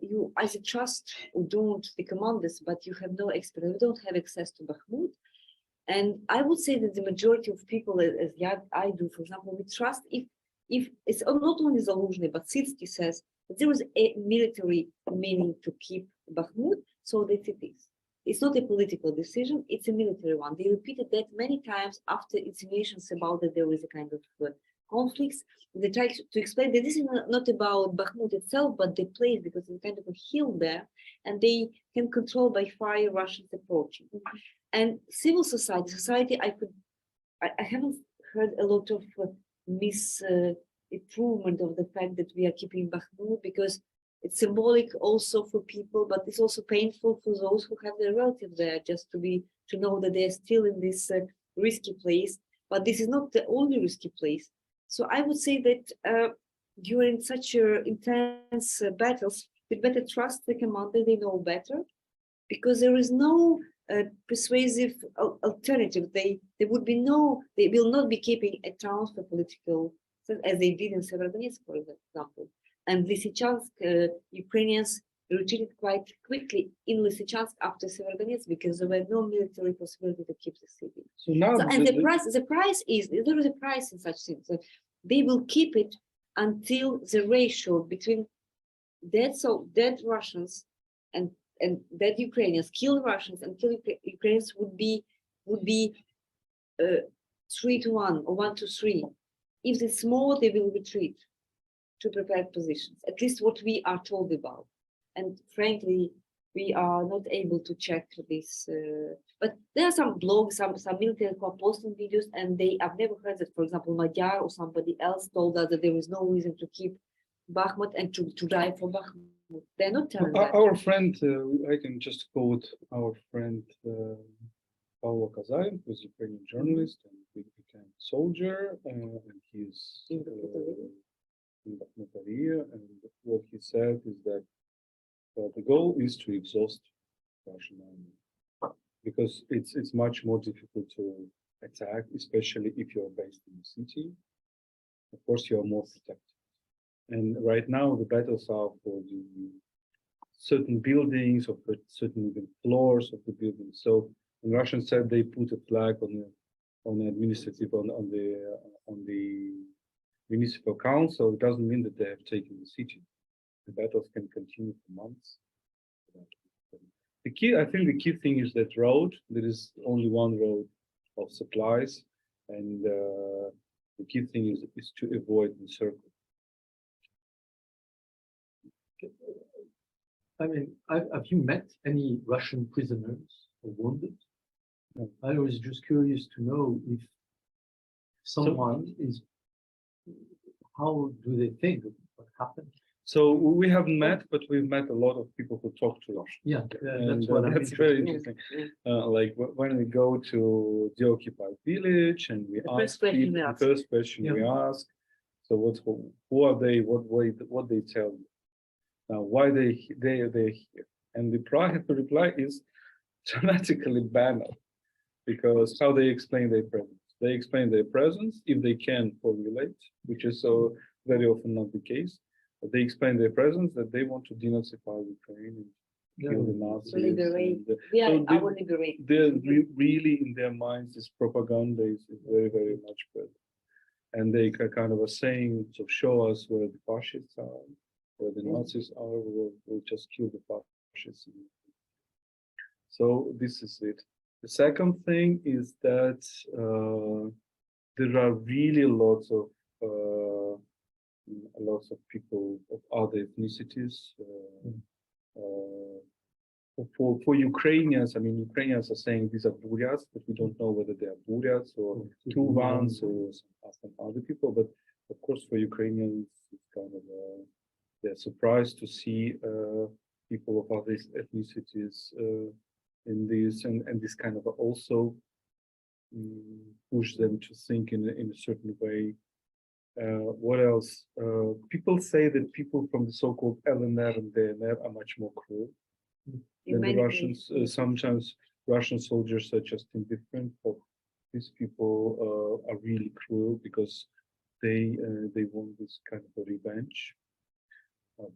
you, as a trust, don't the commanders, but you have no experience. You don't have access to Bakhmut, and I would say that the majority of people, as I do, for example, we trust if it's not only Zaluzhny, but Sitsky says that there is a military meaning to keep Bakhmut. So that it is. It's not a political decision, it's a military one. They repeated that many times after insinuations about that there is a kind of conflicts. They try to explain that this is not about Bakhmut itself, but the place, because it's kind of a hill there, and they can control by fire Russians approaching. And civil society, I haven't heard a lot of improvement of the fact that we are keeping Bakhmut, because it's symbolic also for people, but it's also painful for those who have their relatives there, just to know that they're still in this risky place. But this is not the only risky place. So I would say that during such intense battles, we better trust the commander. They know better, because there is no persuasive alternative. They will not be keeping a town for political, as they did in Severodonetsk, for example. And Lysychansk, Ukrainians retreated quite quickly in Lysychansk after Severodonetsk, because there were no military possibility to keep the city. So now, the price is there is a price in such things. So they will keep it until the ratio between dead Russians and dead Ukrainians, killed Russians and killed Ukrainians would be 3 to 1 or 1 to 3. If it's more, they will retreat. to prepare positions, at least what we are told about. And frankly, we are not able to check this. But there are some blogs, some military who are posting videos, and I've never heard that, for example, Magyar or somebody else told us that there is no reason to keep Bakhmut and to drive for Bakhmut. They're not telling that. Our friend, I can just quote our friend Paulo Kazayev, who's a Ukrainian journalist and he became a soldier, and he's in Bakhmut area. And what he said is that the goal is to exhaust Russian army, because it's much more difficult to attack, especially if you're based in the city. Of course, you are more protected. And right now, the battles are for the certain buildings or for certain even floors of the building. So, when Russians said they put a flag on the administrative on the municipal council, it doesn't mean that they have taken the city. The battles can continue for months. I think the key thing is that road. There is only one road of supplies, and the key thing is to avoid the circle. I mean, have you met any Russian prisoners or wounded? No. I was just curious to know if someone is, how do they think of what happened? So we haven't met, but we've met a lot of people who talk to Russian. Yeah, And that's what I'm that's very interested in. interesting. Like when we go to the occupied village and we The ask first question people, we the ask. first question we ask, so who are they? What they tell you? Now why they're here? And the reply is dramatically banal, because how they explain their presence. They explain their presence if they can formulate, which is so very often not the case. But they explain their presence that they want to denazify Ukraine and kill the Nazis. To liberate. And, We are so our liberate. they're really in their minds, this propaganda is very, very much better. And they kind of are saying, so show us where the fascists are, where the Nazis are, we'll just kill the fascists. So this is it. The second thing is that there are really lots of people of other ethnicities. For Ukrainians, I mean, Ukrainians are saying these are Buryats, but we don't know whether they are Buryats or Tuvans or some other people. But of course, for Ukrainians, it's kind of they're surprised to see people of other ethnicities in this, and this kind of also push them to think in a certain way. What else? People say that people from the so-called LNR and DNR are much more cruel than the Russians. Sometimes Russian soldiers are just indifferent, but these people are really cruel because they want this kind of a revenge.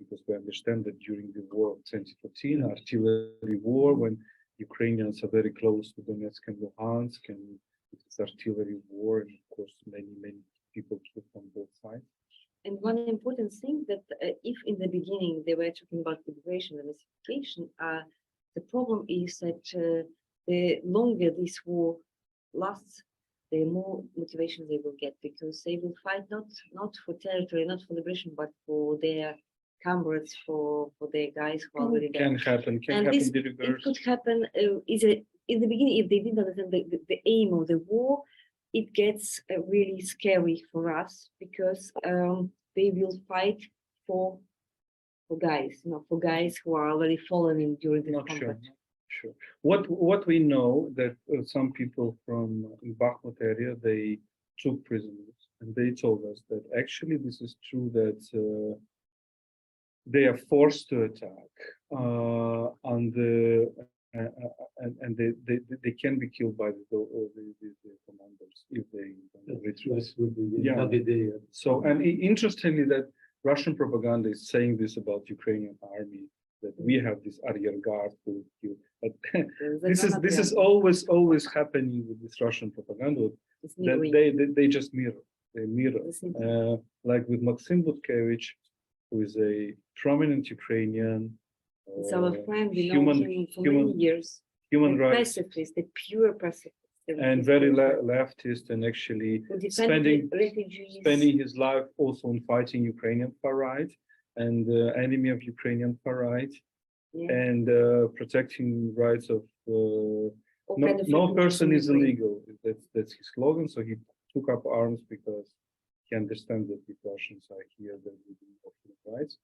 Because we understand that during the war of 2014, artillery war, when Ukrainians are very close to Donetsk and Luhansk, and it's artillery war, and of course many people killed on both sides. And one important thing that if in the beginning they were talking about liberation and pacification, the problem is that the longer this war lasts, the more motivation they will get, because they will fight not for territory, not for liberation, but for their comrades, for their guys who are already there. Can happen the reverse. It could happen in the beginning, if they didn't understand the aim of the war, it gets really scary for us, because they will fight for guys, for guys who are already fallen during this conflict. Sure. What we know that some people from Bakhmut area, they took prisoners, and they told us that actually this is true, that they are forced to attack, and they can be killed by the commanders if they retreat. So, and interestingly, that Russian propaganda is saying this about Ukrainian army, that we have this arrier guard who will kill. But this is always happening with this Russian propaganda. That they just mirror. They mirror, like with Maxim Butkevich, who is a prominent Ukrainian. It's our friend, we know him for many years. Human rights. Pacifist, the pure pacifist. and very leftist, and actually who defended spending refugees. his life also on fighting Ukrainian far right and enemy of Ukrainian far right, Yeah. and protecting rights of All no, kind of no refugees person in is Ukraine. illegal. That's his slogan. So he took up arms because he understands that if Russians are here, then we will human rights.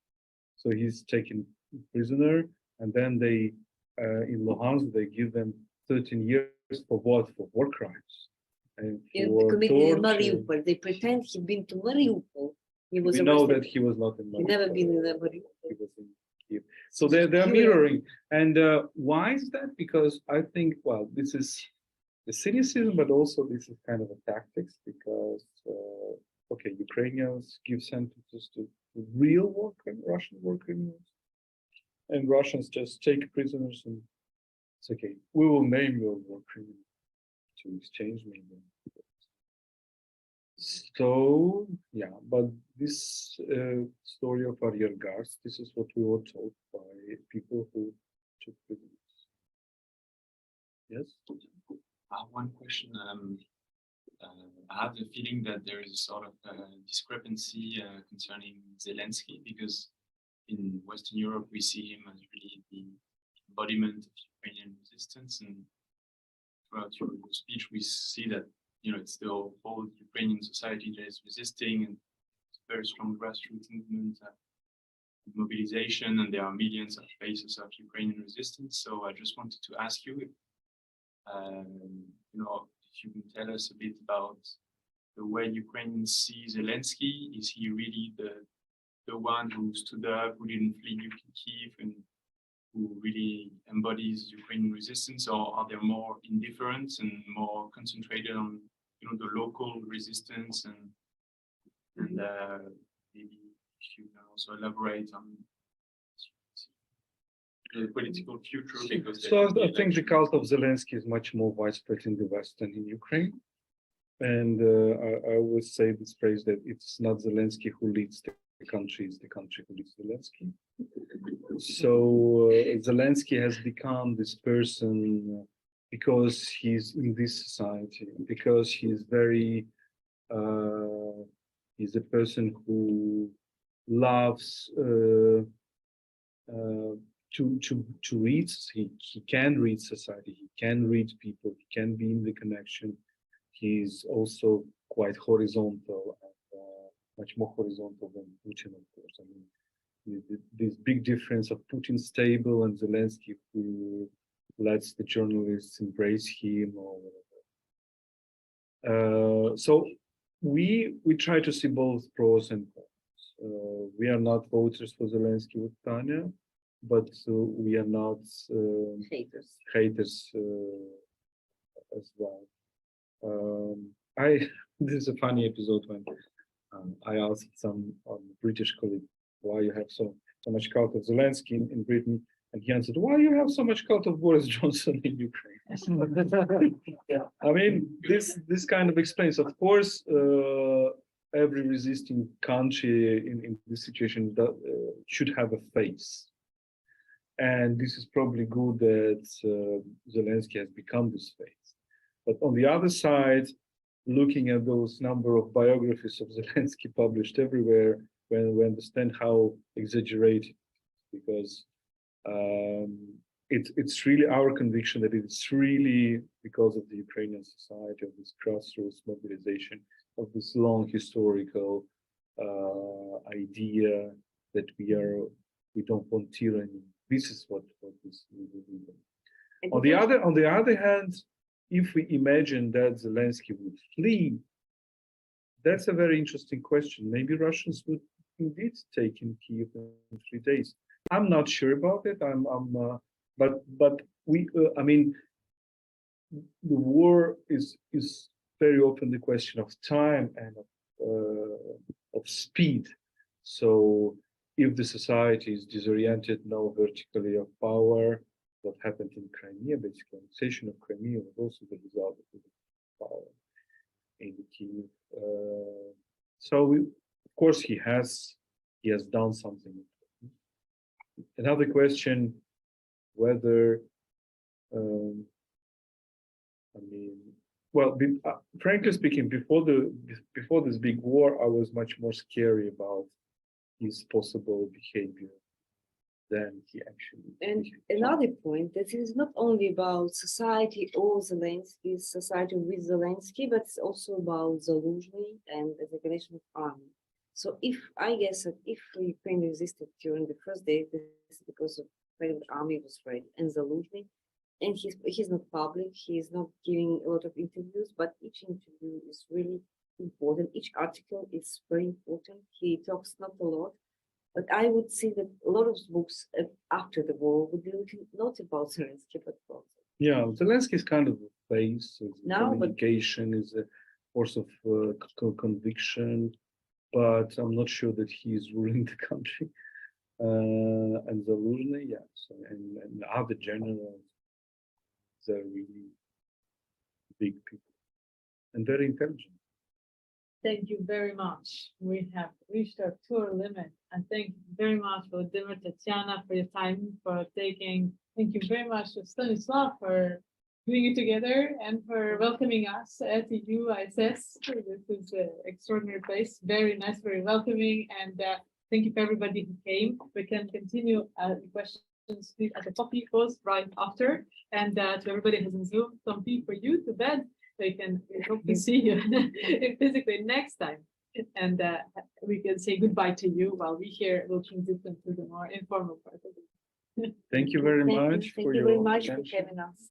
So he's taken prisoner, and then they in Luhansk they give them 13 years for what? For war crimes and for Committed in torture. Mariupol. They pretend he'd been to Mariupol. He was We know arrested. that he was not in He never Mariupol. been in Mariupol. He was in Kyiv. So they're mirroring. And why is that? Because I think, well, this is the cynicism, but also this is kind of a tactics because, okay, Ukrainians give sentences to real Russian war criminals, and Russians just take prisoners and it's okay, we will name your war criminal to exchange maybe. So yeah, but this story of ariergards, this is what we were told by people who took prisoners. Yes. One question. I have the feeling that there is a sort of discrepancy concerning Zelensky, because in Western Europe we see him as really the embodiment of Ukrainian resistance, and throughout your speech we see that it's the whole Ukrainian society that is resisting, and it's a very strong grassroots movement, mobilization, and there are millions of faces of Ukrainian resistance. So I just wanted to ask you if you can tell us a bit about the way Ukrainians see Zelensky. Is he really the one who stood up, who didn't flee Kyiv, and who really embodies Ukrainian resistance, or are there more indifferent and more concentrated on the local resistance, and maybe if you can also elaborate on the political future, because So I think the cult of Zelensky is much more widespread in the West than in Ukraine. And I always say this phrase that it's not Zelensky who leads the country, it's the country who leads Zelensky. So Zelensky has become this person because he's in this society, because he's he's a person who loves to read. He can read society, he can read people, he can be in the connection. He's also quite horizontal, and much more horizontal than Putin, of course. I mean, this big difference of Putin stable and Zelensky who lets the journalists embrace him or whatever. So we try to see both pros and cons. We are not voters for Zelensky with Tanya, but we are not haters as well. This is a funny episode when I asked some British colleague why you have so much cult of Zelensky in Britain, and he answered, "Why you have so much cult of Boris Johnson in Ukraine?" I mean, this kind of explains. Of course, every resisting country in this situation should have a face, and this is probably good that Zelensky has become this face. But on the other side, looking at those number of biographies of Zelensky published everywhere, when we understand how exaggerated, because it's really our conviction that it's really because of the Ukrainian society, of this grassroots mobilization, of this long historical idea that we don't want tyranny. This is what this is. On the other hand, if we imagine that Zelensky would flee, that's a very interesting question. Maybe Russians would indeed take in Kyiv in 3 days. I'm not sure about it. But we, I mean, the war is very often the question of time and of speed. So if the society is disoriented now vertically of power, what happened in Crimea, basically annexation of Crimea, was also the result of the power in Kyiv. So of course he has done something. Another question, whether I mean, Well, frankly speaking, before this big war, I was much more scary about his possible behavior than he actually. And another point, that it is not only about society or Zelensky, society with Zelensky, but it's also about Zaluzhny and the regulation of army. So if I guess that if Ukraine resisted during the first day, this is because of the fact that the army was ready and Zaluzhny, and he's not public, he is not giving a lot of interviews, but each interview is really important. Each article is very important. He talks not a lot. But I would say that a lot of books after the war would be looking not about Zelensky, but about. Yeah, Zelensky is kind of a face, Now, but- communication is a force of conviction, but I'm not sure that he is ruling the country. And Zaluzhny, yeah, so, and other generals, they're really big people and very intelligent. Thank you very much. We have reached our tour limit. And thank you very much, Volodymyr, Tetyana, for your time, for taking. Thank you very much to Stanislav for doing it together and for welcoming us at the UISS. This is an extraordinary place, very nice, very welcoming. And thank you for everybody who came. We can continue the questions please, at the coffee post right after. And to everybody who's on Zoom, some tea for you to bed. We hope to see you physically next time. And we can say goodbye to you while we here will transition to the more informal part of it. Thank you very much Thank for you your very much for attention. having us.